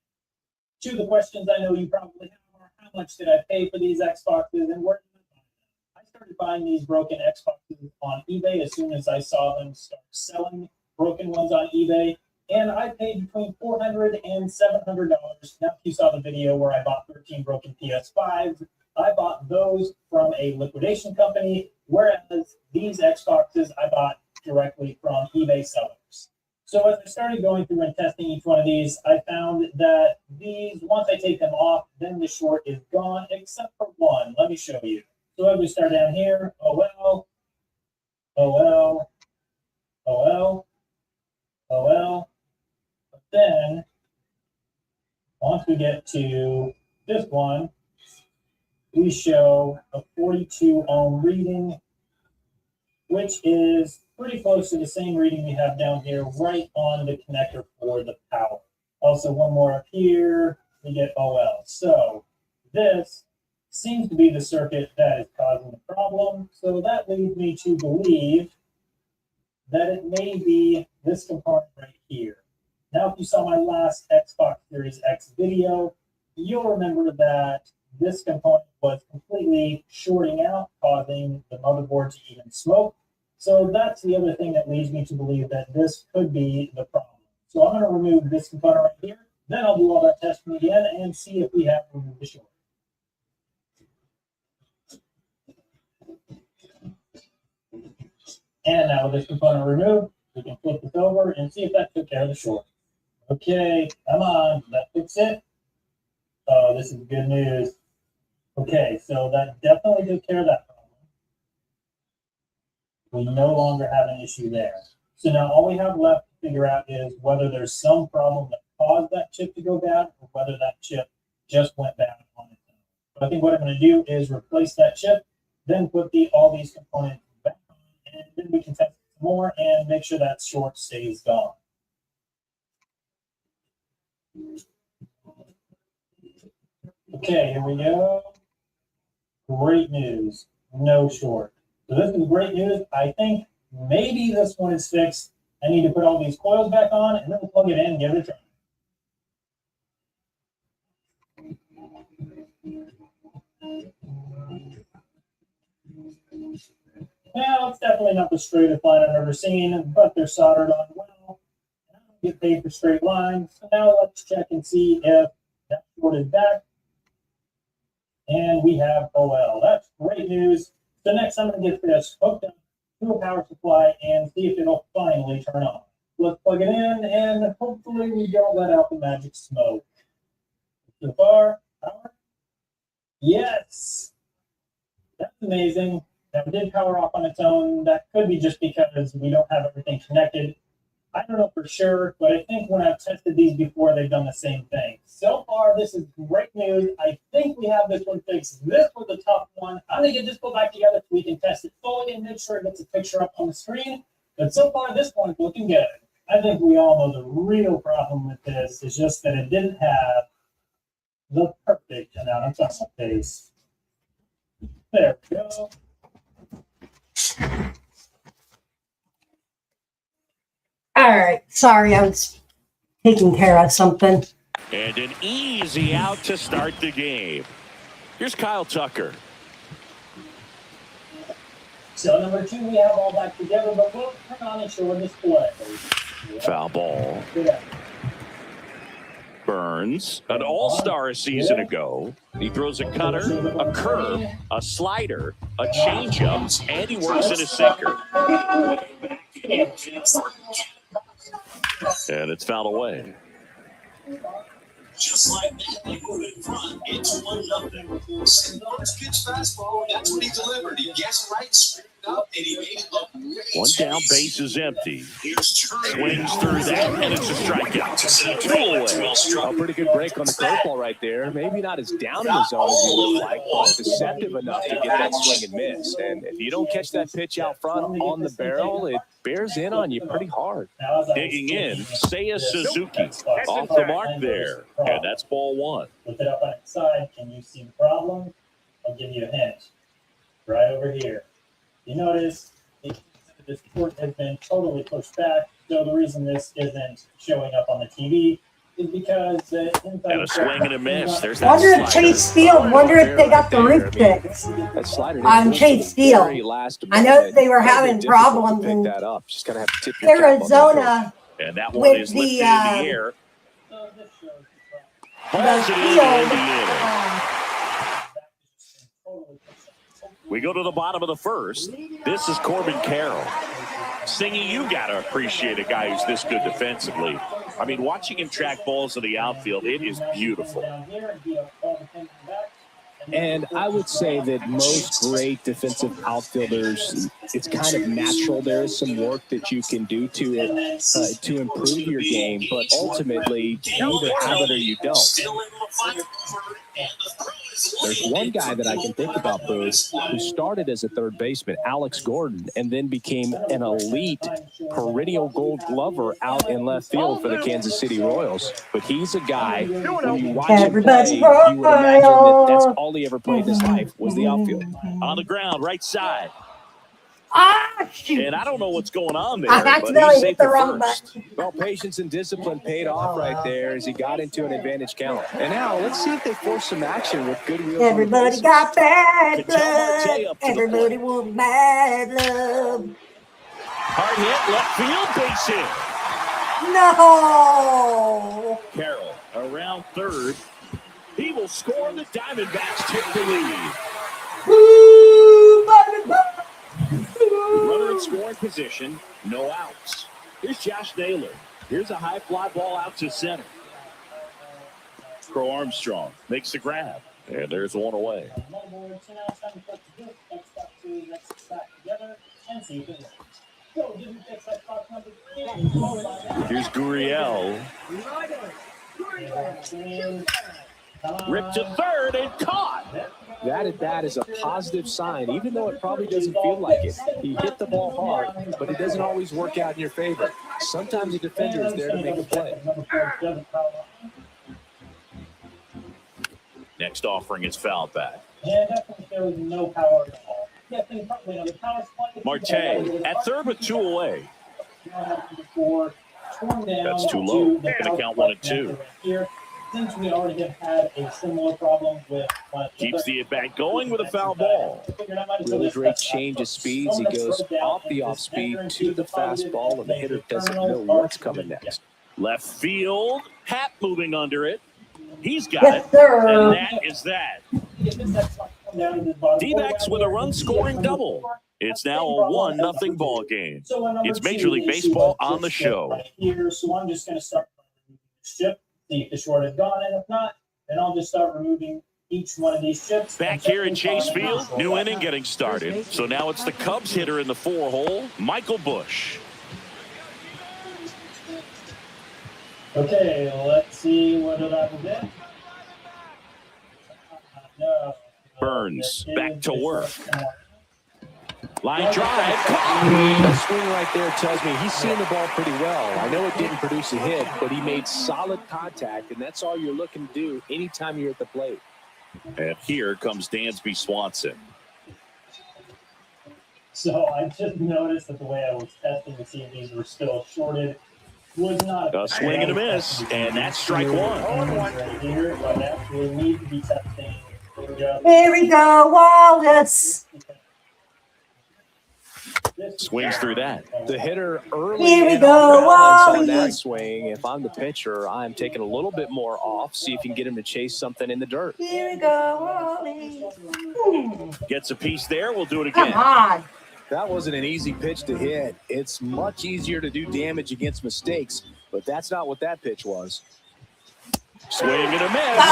Two of the questions I know you probably have are, how much did I pay for these Xboxes and where did I buy them? started buying these broken Xboxes on eBay as soon as I saw them start selling broken ones on eBay. And I paid between $400 and $700. Now, if you saw the video where I bought 13 broken PS5s, I bought those from a liquidation company, whereas these Xboxes I bought directly from eBay sellers. So as I started going through and testing each one of these, I found that these, once I take them off, then the short is gone, except for one. Let me show you. So as we start down here, OL, OL, OL, OL. But then, once we get to this one, we show a 42 ohm reading, which is pretty close to the same reading we have down here right on the connector for the power. Also, one more up here, we get OL. So this seems to be the circuit that is causing the problem. So that leads me to believe that it may be this component right here. Now, if you saw my last Xbox Series X video, you'll remember that this component was completely shorting out, causing the motherboard to even smoke. So that's the other thing that leads me to believe that this could be the problem. So I'm going to remove this component right here. Then I'll do all that testing again and see if we have removed the short. And now with this component removed, we can flip this over and see if that took care of the short. Okay, come on, did that fix it? Oh, this is good news. Okay, so that definitely took care of that problem. We no longer have an issue there. So now all we have left to figure out is whether there's some problem that caused that chip to go bad or whether that chip just went bad on its own. But I think what I'm going to do is replace that chip, then put all these components back on, and then we can test some more and make sure that short stays gone. Okay, here we go. Great news. No short. So this is great news. I think maybe this one is fixed. I need to put all these coils back on and then we'll plug it in and give it a try. Well, it's definitely not the straightest line I've ever seen, but they're soldered on well. I don't get paid for straight lines. So now let's check and see if that short is back. And we have OL. That's great news. So next I'm going to get this hooked up to a power supply and see if it'll finally turn on. Let's plug it in and hopefully we don't let out the magic smoke. So far, power. Yes. That's amazing. Now, it did power off on its own. That could be just because we don't have everything connected. I don't know for sure, but I think when I've tested these before, they've done the same thing. So far, this is great news. I think we have this one fixed. This was a tough one. I'm going to get this pulled back together so we can test it fully and make sure it gets a picture up on the screen. But so far, this one's looking good. I think we all know the real problem with this is just that it didn't have the perfect amount of tussle paste. There we go. All right. Sorry, I was taking care of something. And an easy out to start the game. Here's Kyle Tucker. So number 2, we have all back together, but we'll turn on and show a display. Foul ball. Good effort. Burns, an all-star a season ago. He throws a cutter, a curve, a slider, a changeup, and he works in a sinker. And it's fouled away. Just like that, they move in front. It's 1-0. Sinard's pitch fastball. That's what he delivered. He guessed right, straight up, and he made it look really One down, base is empty. Swings through that, and it's a strikeout. Pull away. A pretty good break on the curveball right there. Maybe not as down in the zone as you would like, but deceptive enough to get that swing and miss. And if you don't catch that pitch out front on the barrel, it bears in on you pretty hard. Digging in, Seiya Suzuki. Off the mark there. And that's ball 1. Look it up on its side. Can you see the problem? I'll give you a hint. Right over here. You notice this port has been totally pushed back. So the reason this isn't showing up on the TV is because And a swing and a miss. There's that Wonder if slider. Chase Field, wonder if they got the roof fixed. That slider On didn't Chase move to the very Field. last I know moment. they were Kind of having difficult to problems pick in that up. Just gotta have to tip your cap on that pitch. Arizona. And that one With is the, lifted in the air. The Balls it in field. the inning. We go to the bottom of the first. This is Corbin Carroll. Singy, you got to appreciate a guy who's this good defensively. I mean, watching him track balls in the outfield, it is beautiful. And I would say that most great defensive outfielders, it's kind of natural. There is some work that you can do to it to improve your game, but ultimately, you either have it or you don't. There's one guy that I can think about, Booth, who started as a third baseman, Alex Gordon, and then became an elite perennial Gold Glover out in left field for the Kansas City Royals. But he's a guy, when you watch him play, you would imagine that that's all he ever played in his life was the outfield. On the ground, right side. Ah, shoot. And I don't know what's going on there, I but accidentally he's hit safe the at wrong first. button. Well, patience and discipline paid off right there as he got into an advantage count. And now let's see if they force some action with good wheels. Everybody got bad Ketel Marte blood. up to the Everybody wants bad love. Hard hit, left field, base hit. No. Carroll around third. He will score. The Diamondbacks take the lead. Ooh, baby, baby. Runner in scoring position, no outs. Here's Josh Naylor. Here's a high fly ball out to center. Crow Armstrong makes the grab. And there's one away. Here's Gurriel. Ripped to third and caught. That at bat is a positive sign, even though it probably doesn't feel like it. He hit the ball hard, but it doesn't always work out in your favor. Sometimes a defender is there to make a play. Next offering is foul back. Yeah, definitely there was no power at all. Marte at third with two away. That's too low. Gonna count 1 and 2. Since we already have had a similar problem with Keeps the at-bat going with a foul ball. Really great change of speeds. He goes off the off speed to the fastball, and the hitter doesn't know what's coming next. Left field. Pat moving under it. He's got Yes, it. sir. And that is that. D-backs with a run-scoring double. It's now a 1-0 ball game. It's Major League Baseball on the show. Here, so I'm just going to start removing this chip, see if the short is gone, and if not, then I'll just start removing each one of these chips. Back here in Chase Field, new inning getting started. So now it's the Cubs hitter in the 4-hole, Michael Busch. Okay, let's see what it will get. No. Burns back to work. Line drive. That swing right there tells me he's seen the ball pretty well. I know it didn't produce a hit, but he made solid contact, and that's all you're looking to do anytime you're at the plate. And here comes Dansby Swanson. So I just noticed that the way I was testing to see if these were still shorted was not A swing and a miss, and that's strike one. Right here, but I actually need to be testing. Here we go, Wallace. Swings through that. The hitter early Here we in go, on balance on Wally. that swing. If I'm the pitcher, I'm taking a little bit more off, see if you can get him to chase something in the dirt. Here we go, Wally. Gets a piece there. We'll do it Come again. on. That wasn't an easy pitch to hit. It's much easier to do damage against mistakes, but that's not what that pitch was. Swing and a miss.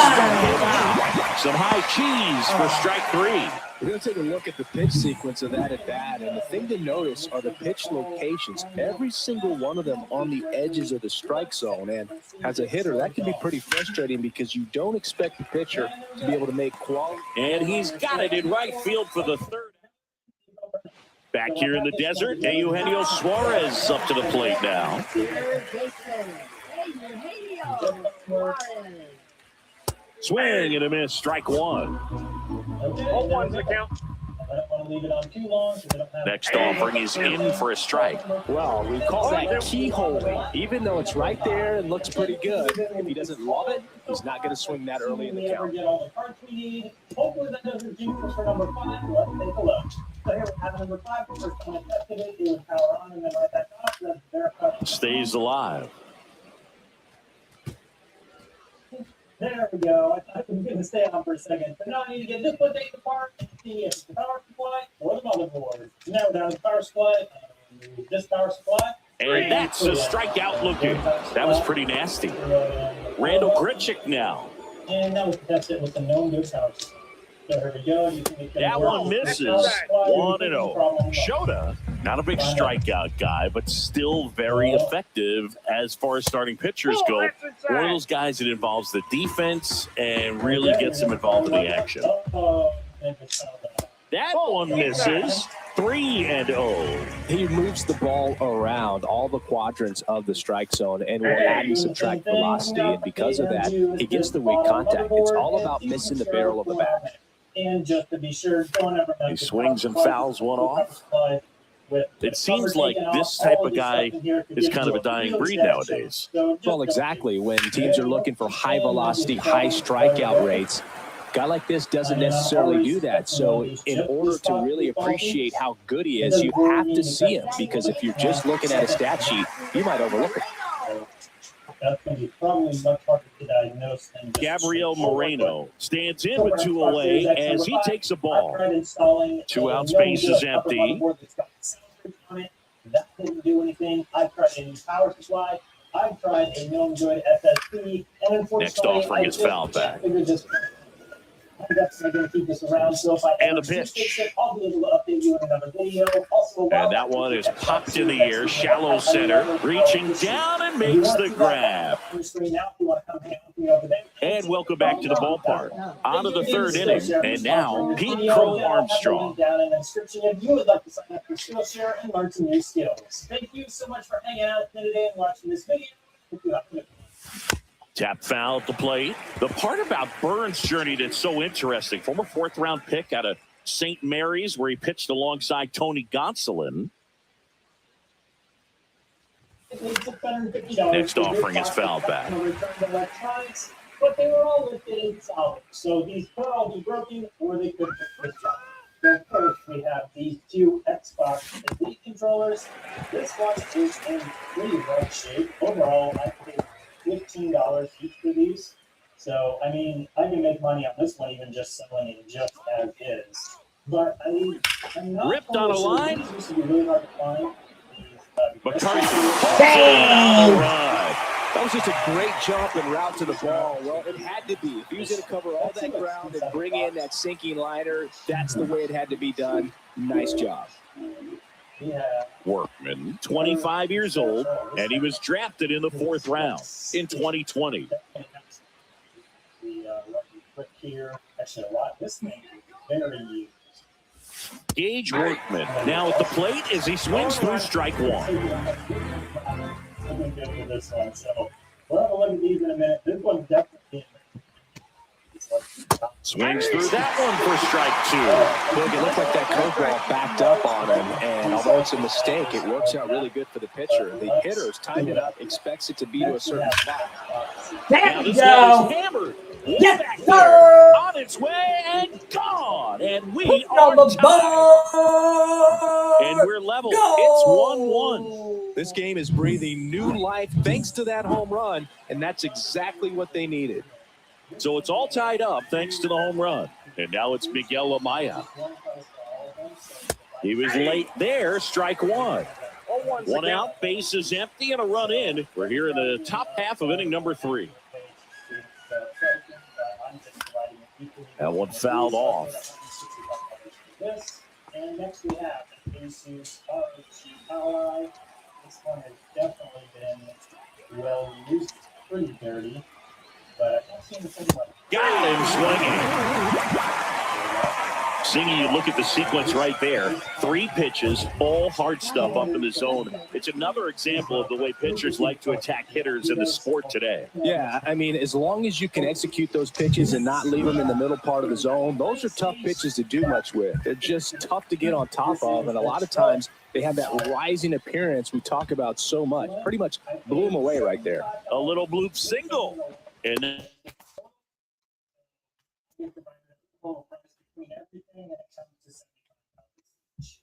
Some high cheese for strike three. We're going to take a look at the pitch sequence of that at bat, and the thing to notice are the pitch locations. Every single one of them on the edges of the strike zone, and as a hitter, that can be pretty frustrating because you don't expect the pitcher to be able to make quality. And he's got it in right field for the third. Back here in the desert, Eugenio Suarez up to the plate now. Swing and a miss, strike one. 0-1's the count. I don't want to leave it on too long. So they don't have Next offering is in for a strike. Well, we call that keyholing. Even though it's right there and looks pretty good, if he doesn't love it, he's not going to swing that early in the count. Get all the cards we need. Hopefully that doesn't jinx us for number 5. Let's take a look. So here we have number 5. First time I tested it, it would power on and then right back off. That's verified. Stays alive. There we go. I thought it was going to stay on for a second. But now I need to get this one taken apart and see if it's the power supply or the motherboard. Now we're down to the power supply. This power supply. And that's a strikeout looking. That was pretty nasty. Randall Grichuk now. And that was the test it with the known good power supply. So here we go. You can That one misses. 1-0. Shota, not a big strikeout guy, but still very effective as far as starting pitchers go. One of those guys that involves the defense and really gets them involved in the action. That one misses. 3-0. He moves the ball around all the quadrants of the strike zone and will add and subtract velocity. And because of that, he gets the weak contact. It's all about missing the barrel of the bat. And just to be sure, don't ever He swings and fouls one off. It seems like this type of guy is kind of a dying breed nowadays. Well, exactly. When teams are looking for high velocity, high strikeout rates, a guy like this doesn't necessarily do that. So in order to really appreciate how good he is, you have to see him, because if you're just looking at a stat sheet, you might overlook it. That's going to be probably much harder to diagnose than just Gabriel Moreno stands in with 2 away as he takes a ball. 2 outs, base is empty. That didn't do anything. I've tried a new power supply. I've tried a known good SSP. And unfortunately, Next offering is fouled back. I'm definitely going to keep this around. So if I And a ever pitch. fix it, I'll be able to update you in another video. Also, And that one is popped in the air, shallow center, reaching down and makes the grab. And welcome back to the ballpark. On to the 3rd inning, and now Pete Crow Armstrong. Down in the description if you would like to sign up for Skillshare and learn some new skills. Thank you so much for hanging out with me today and watching this video. Hope you have a good one. Tap foul at the plate. The part about Burns' journey that's so interesting, former 4th-round pick out of St. Mary's, where he pitched alongside Tony Gonsolin. Next offering is fouled back. But they were all lifted in solid. So these could all be broken or they could be fixed up. So first we have these 2 Xbox Elite controllers. This one is in pretty rough shape. Overall, I paid $15 each for these. So, I mean, I can make money on this one even just selling it just as is. But I'm not Ripped on a line. These used to be really hard to find. McCarthy pulls it on the run. That was just a great jump and route to the ball. Well, it had to be. If he was going to cover all that ground and bring in that sinking liner, that's the way it had to be done. Nice job. Workman, 25 years old, and he was drafted in the 4th round in 2020. Gage Workman now at the plate as he swings through strike 1. I've been good for this one, so we'll have a look at these in a minute. This one's definitely Swings through that one for strike 2. Look, it looked like that curveball backed up on him, and although it's a mistake, it works out really good for the pitcher. The hitter's timed it up, expects it to be to a certain spot. Now this guy is hammered. Yes, Back sir. there, on its way and gone. And we are tied. And we're level. It's 1-1. This game is breathing new life thanks to that home run, and that's exactly what they needed. So it's all tied up thanks to the home run. And now it's Miguel Amaya. He was late there, strike 1. 1 out, base is empty, and a run in. We're here in the top half of inning number 3. That one fouled off. And next we have Jesus Ally. This one has definitely been well used. It's pretty dirty, but I don't seem to think about it. Got him swinging. Singy, you look at the sequence right there. 3 pitches, all hard stuff up in the zone. It's another example of the way pitchers like to attack hitters in the sport today. Yeah, I mean, as long as you can execute those pitches and not leave them in the middle part of the zone, those are tough pitches to do much with. They're just tough to get on top of, and a lot of times they have that rising appearance we talk about so much. Pretty much blew them away right there. A little bloop single. And then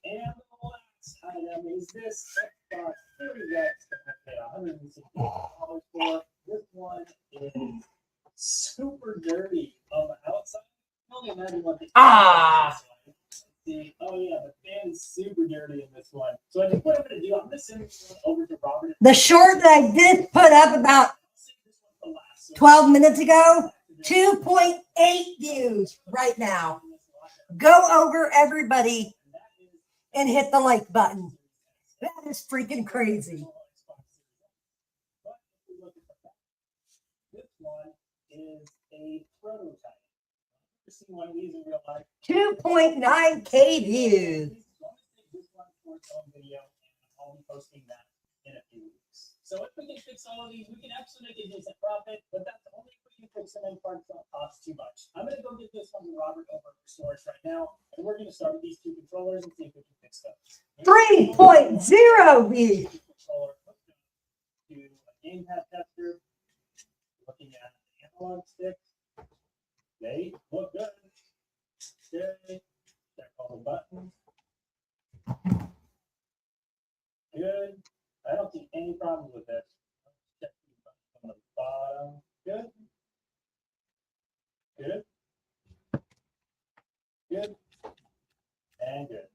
And the last item is this Xbox Series X that I paid $160 for. This one is super dirty on the outside. I can only imagine what the See, oh yeah, the fan is super dirty in this one. So I think what I'm going to do, I'm going to send this one over to Robert. The short that I did put up about 12 minutes ago, 2.8 views right now. Go over, everybody, and hit the like button. That is freaking crazy. This one is a prototype. I've seen one of these in real life. 2.9K views. I'll be posting that in a few weeks. So if we can fix all of these, we can actually make a decent profit, but that's only if we can fix them in parts that cost too much. I'm going to go get this from Robert over at storage right now, and we're going to start with these 2 controllers and see if we can fix them. 3.0 views. Controller hooked up to a gamepad tester, looking at the analog sticks. They look good. Okay. Check all the buttons. Good. I don't see any problems with this. Check the buttons on the bottom. Good. Good. Good. And good.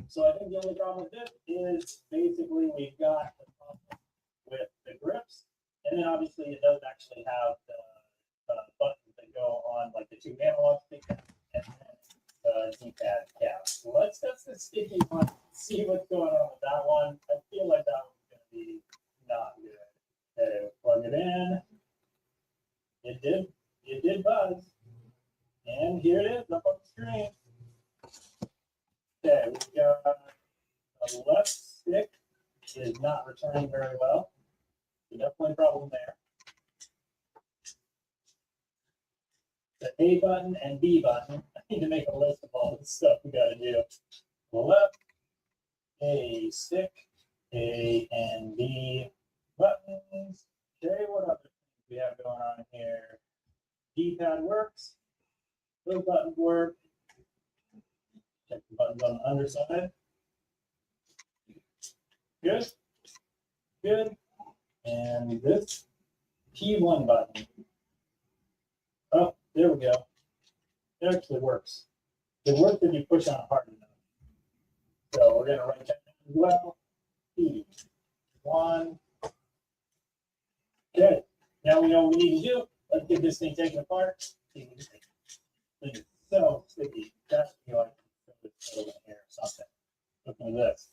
So I think the only problem with this is basically we've got the problem with the grips. And then obviously it does actually have the buttons that go on like the 2 analog sticks and then the D-pad cap. So let's test the sticky one, see what's going on with that one. I feel like that one's going to be not good. Okay, plug it in. It did buzz. And here it is up on the screen. Okay, we've got the left stick is not returning very well. So definitely a problem there. The A button and B button. I need to make a list of all the stuff we got to do. The left, A stick, A and B buttons. Okay, what other things we have going on here? D-pad works. Those buttons work. Check the buttons on the underside. Good. Good. And this P1 button. Oh, there we go. It actually works. It works if you push on it hard enough. So we're going to write that down as well. P1. Okay. Now we know what we need to do. Let's get this thing taken apart. It's so sticky. That's like here or something. Look at this.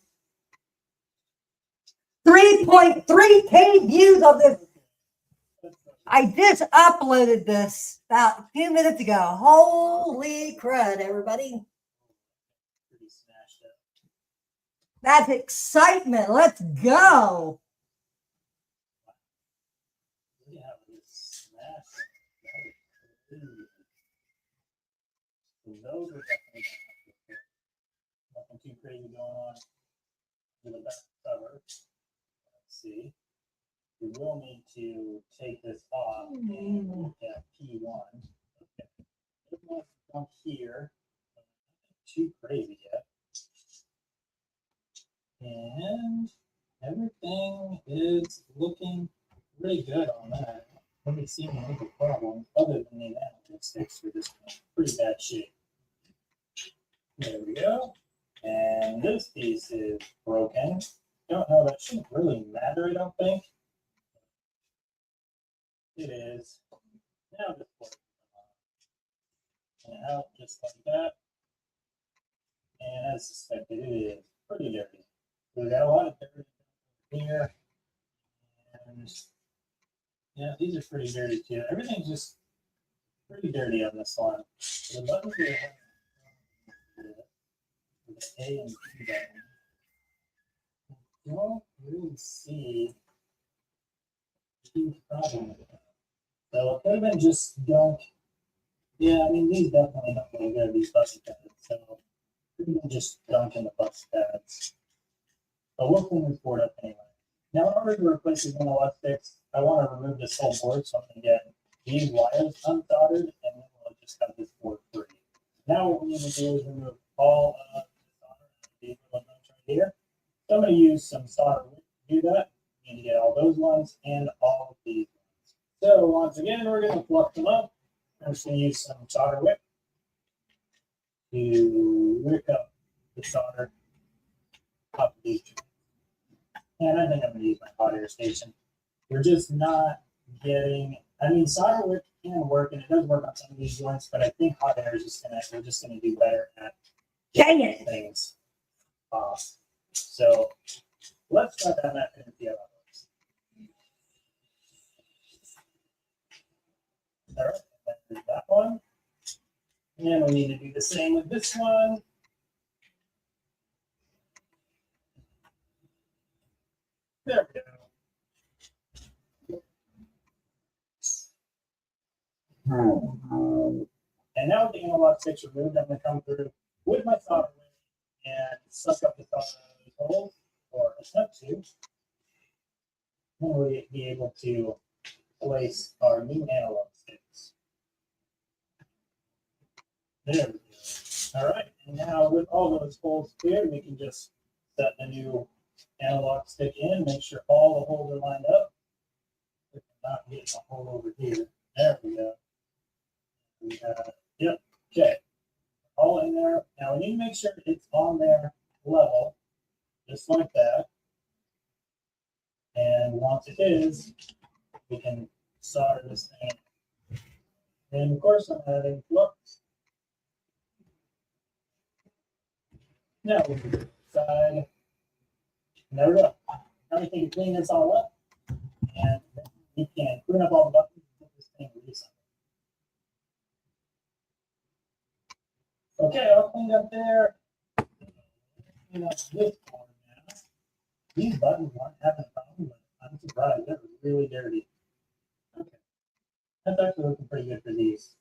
3.3K views of this. I just uploaded this about a few minutes ago. Holy crud, everybody. Pretty smashed up. That's excitement. Let's go. Yeah, it's smashed. Those are definitely nothing too crazy going on with the back cover. Let's see. We will need to take this off and look at P1. Okay. It won't come here. Nothing too crazy yet. And everything is looking pretty good on that. Let me see any other problems other than the analog sticks for this one. Pretty bad shape. There we go. And this piece is broken. Don't know, that shouldn't really matter, I don't think. It is. Now this works. And out just like that. And as suspected, it is pretty dirty. So we got a lot of dirt here. And yeah, these are pretty dirty too. Everything's just pretty dirty on this one. The buttons here for the A and B button. I don't really see a huge problem with that. So it could have been just dunk. Yeah, I mean, these definitely not really good, these button pads. So it could have been just dunk in the button pads. But we'll clean this board up anyway. Now, in order to replace these analog sticks, I want to remove this whole board so I can get these wires unsoldered, and then we'll just have this board free. Now, what we need to do is remove all of the solder and these little nuts right here. So I'm going to use some solder to do that. We need to get all those ones and all of these ones. So, once again, we're going to flux them up. I'm just going to use some solder wick to wick up the solder up these joints. And I think I'm going to use my hot air station. We're just not getting, I mean, solder wick can work, and it does work on some of these joints, but I think hot air is just going to, we're just going to do better at Dang it. things off. So let's try that method and see how that works. All right, that's that one. And we need to do the same with this one. There we go. And now with the analog sticks removed, I'm going to come through with my solder wick and suck up the solder out of these holes, or attempt to. And we'll be able to place our new analog sticks. There we go. All right, and now with all those holes cleared, we can just set the new analog stick in, make sure all the holes are lined up. If we're not getting a hole over here. There we go. We have, yep, okay. All in there. Now we need to make sure it's on there level, just like that. And once it is, we can solder this thing. And of course, I'm adding flux. Now we can side. There we go. Now we can clean this all up, and we can clean up all the buttons and put this thing reassembled. Okay, all cleaned up there. Clean up this board now. These buttons aren't having a problem, but I'm surprised. They're really dirty. Okay. That's actually looking pretty good for these.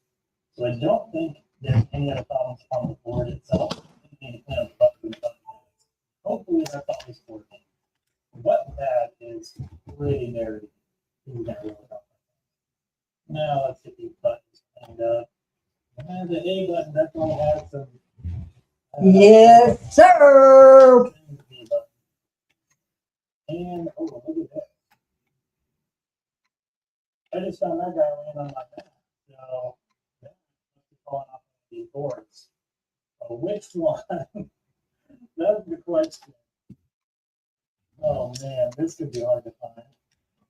So I don't think there's any other problems on the board itself. We need to clean up the buttons and buttons. Hopefully that's all this board needs. What that is really dirty. Now let's get these buttons cleaned up. And the A button definitely has some. Yes, sir. And oh, look at that. I just found that guy laying on my back. So that must be falling off of these boards. Which one? That's the question. Oh man, this could be hard to find.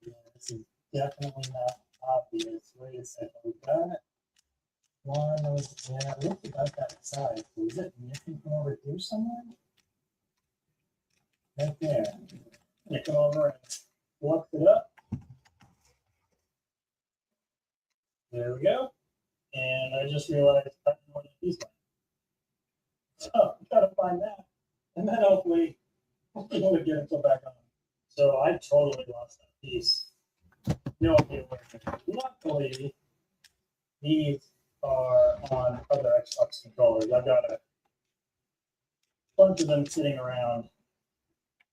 Yeah, this is definitely not obvious. Wait a second, we got it. One, yeah, it looks about that size. Is it missing from over here somewhere? Right there. You come over and flux it up. There we go. And I just realized I don't know what these are. So gotta find that. And then hopefully we'll be able to get it back on. So I totally lost that piece. No idea where it is. Luckily, these are on other Xbox controllers. I've got a bunch of them sitting around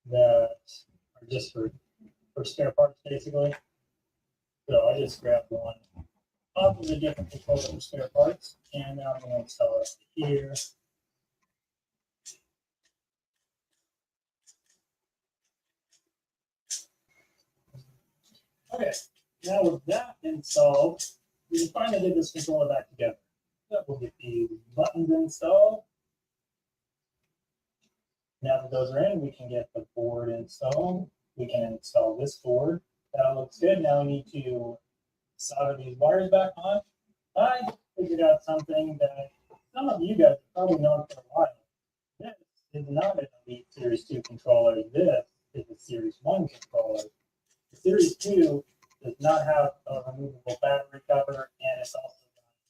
that are just for spare parts, basically. So I just grabbed one off of the different controller for spare parts, and now I'm going to install it here. Okay, now with that installed, we can finally get this controller back together. So we'll get the buttons installed. Now that those are in, we can get the board installed. We can install this board. That looks good. Now we need to solder these wires back on. I figured out something that some of you guys have probably known for a while. This is not an Elite Series 2 controller. This is a Series 1 controller. The Series 2 does not have a removable battery cover, and it's also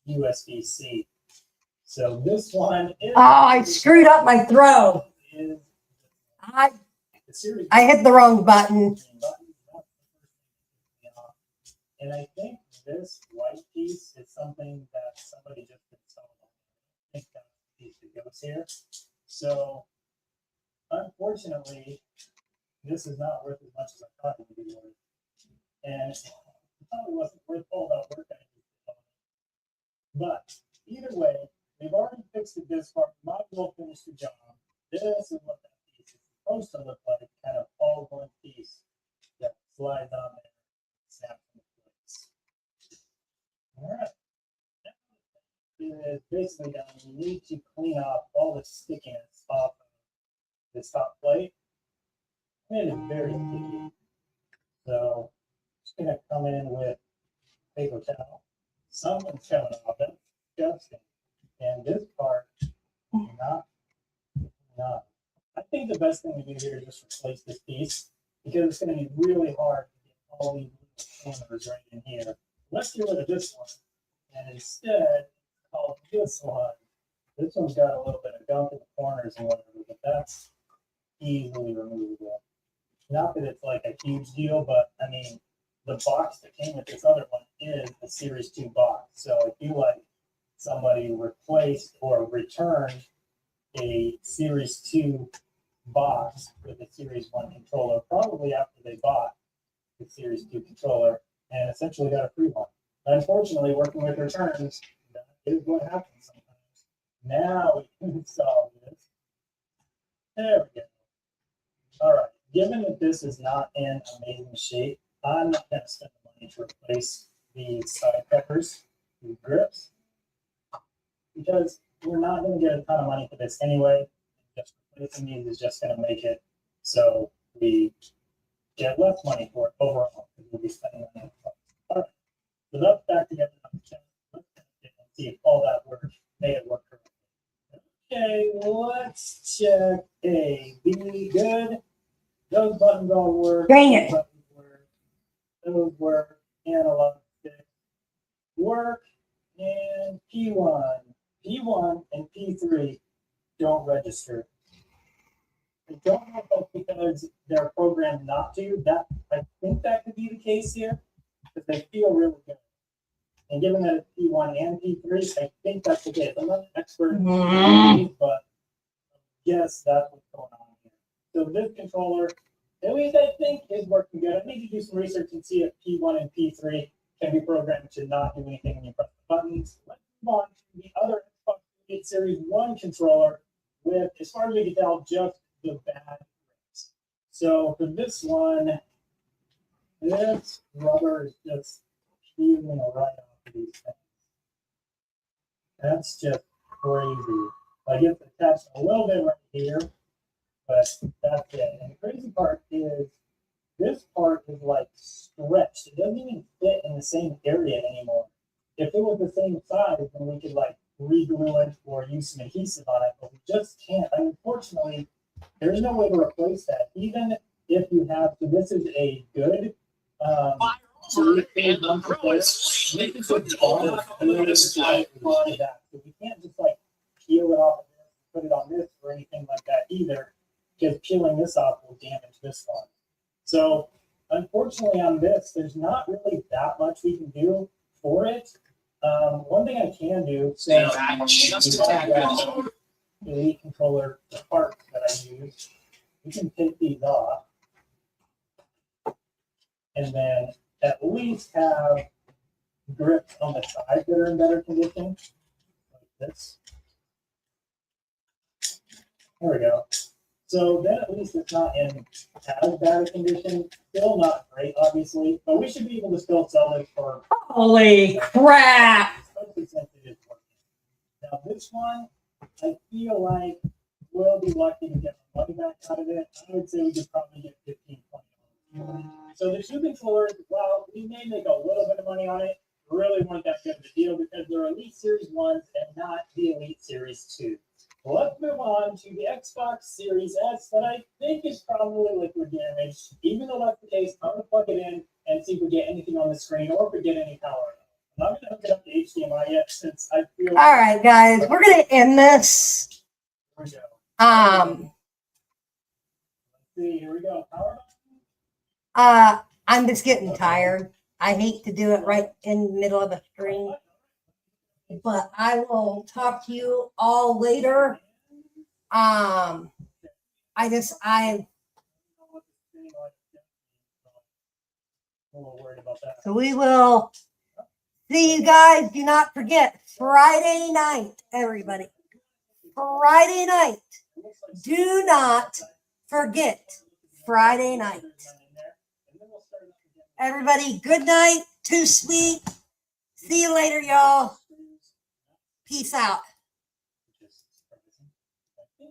got USB-C. So this one is. Oh, I screwed up my throw. Is I the series. hit the wrong button. And I think this white piece is something that somebody just installed. I think that's the piece that goes here. So unfortunately, this is not worth as much as I thought it would be worth. And it probably wasn't worth all that work I did. But either way, they've already fixed it this far. Might as well finish the job. This is what that piece is supposed to look like, kind of all one piece that slides on there, snaps into place. All right. Is basically done. You need to clean off all the stickiness off of this top plate. It is very sticky. So just gonna come in with paper towel. Someone's coming off it. Disgusting. And this part, not. I think the best thing to do here is just replace this piece because it's going to be really hard to get all these corners right in here. Let's get rid of this one. And instead, call this one. This one's got a little bit of gunk in the corners and whatever, but that's easily removable. Not that it's like a huge deal, but I mean, the box that came with this other one is a Series 2 box. So I feel like somebody replaced or returned a Series 2 box with a Series 1 controller, probably after they bought the Series 2 controller and essentially got a free one. Unfortunately, working with returns, that is what happens sometimes. Now we can install this. There we go. All right. Given that this is not in amazing shape, I'm not going to spend the money to replace these side peppers, these grips, because we're not going to get a ton of money for this anyway. Just replacing these is just going to make it so we get less money for it overall because we'll be spending on it. All right. So that's back together. Let's see if all that worked. Made it work correctly. Okay, let's check A. B. Good. Those buttons all work. Dang it. Those buttons work. Those work. Analog stick work. And P1. P1 and P3 don't register. I don't know if that's because they're programmed not to. That I think that could be the case here because they feel really good. And given that it's P1 and P3, I think that's the case. I'm not an expert, but yes, that's what's going on here. So this controller, at least I think, is working good. I need to do some research and see if P1 and P3 can be programmed to not do anything when you press the buttons. Let's move on to the other Xbox Series 1 controller with, as far as we can tell, just the bad grips. So for this one, this rubber is just peeling right off of these things. That's just crazy. Like it's attached a little bit right here, but that's it. And the crazy part is this part is like stretched. It doesn't even fit in the same area anymore. If it was the same size, then we could like re-glue it or use some adhesive on it, but we just can't. Unfortunately, there's no way to replace that. Even if you have, so this is a good so we can't just like peel it off and put it on this or anything like that either, because peeling this off will damage this one. So unfortunately on this, there's not really that much we can do for it. One thing I can do, so Elite controller, the parts that I use, we can take these off and then at least have grips on the side that are in better condition, like this. There we go. So then at least it's not in as bad a condition. Still not great, obviously, but we should be able to still sell it for. Holy crap! Especially since it is working. Now this one, I feel like we'll be lucky to get the money back out of it. I would say we could probably get $15, $20. So the two controllers, well, we may make a little bit of money on it. Really weren't that good of a deal because they're Elite Series 1s and not the Elite Series 2. Well, let's move on to the Xbox Series S that I think is probably liquid damage. Even though that's the case, I'm going to plug it in and see if we get anything on the screen or if we get any power. I'm not going to hook it up to HDMI yet since I feel. All right, guys, we're going to end this. Here we go. Um, Let's see, here we go. Power. I'm just getting tired. I hate to do it right in the middle of a stream, but I will talk to you all later. I'm A little worried about that. so we will see you guys. Do not forget Friday night, everybody. Friday night. Do not forget Friday night. Everybody, good night. Too sweet. See you later, y'all. Peace out.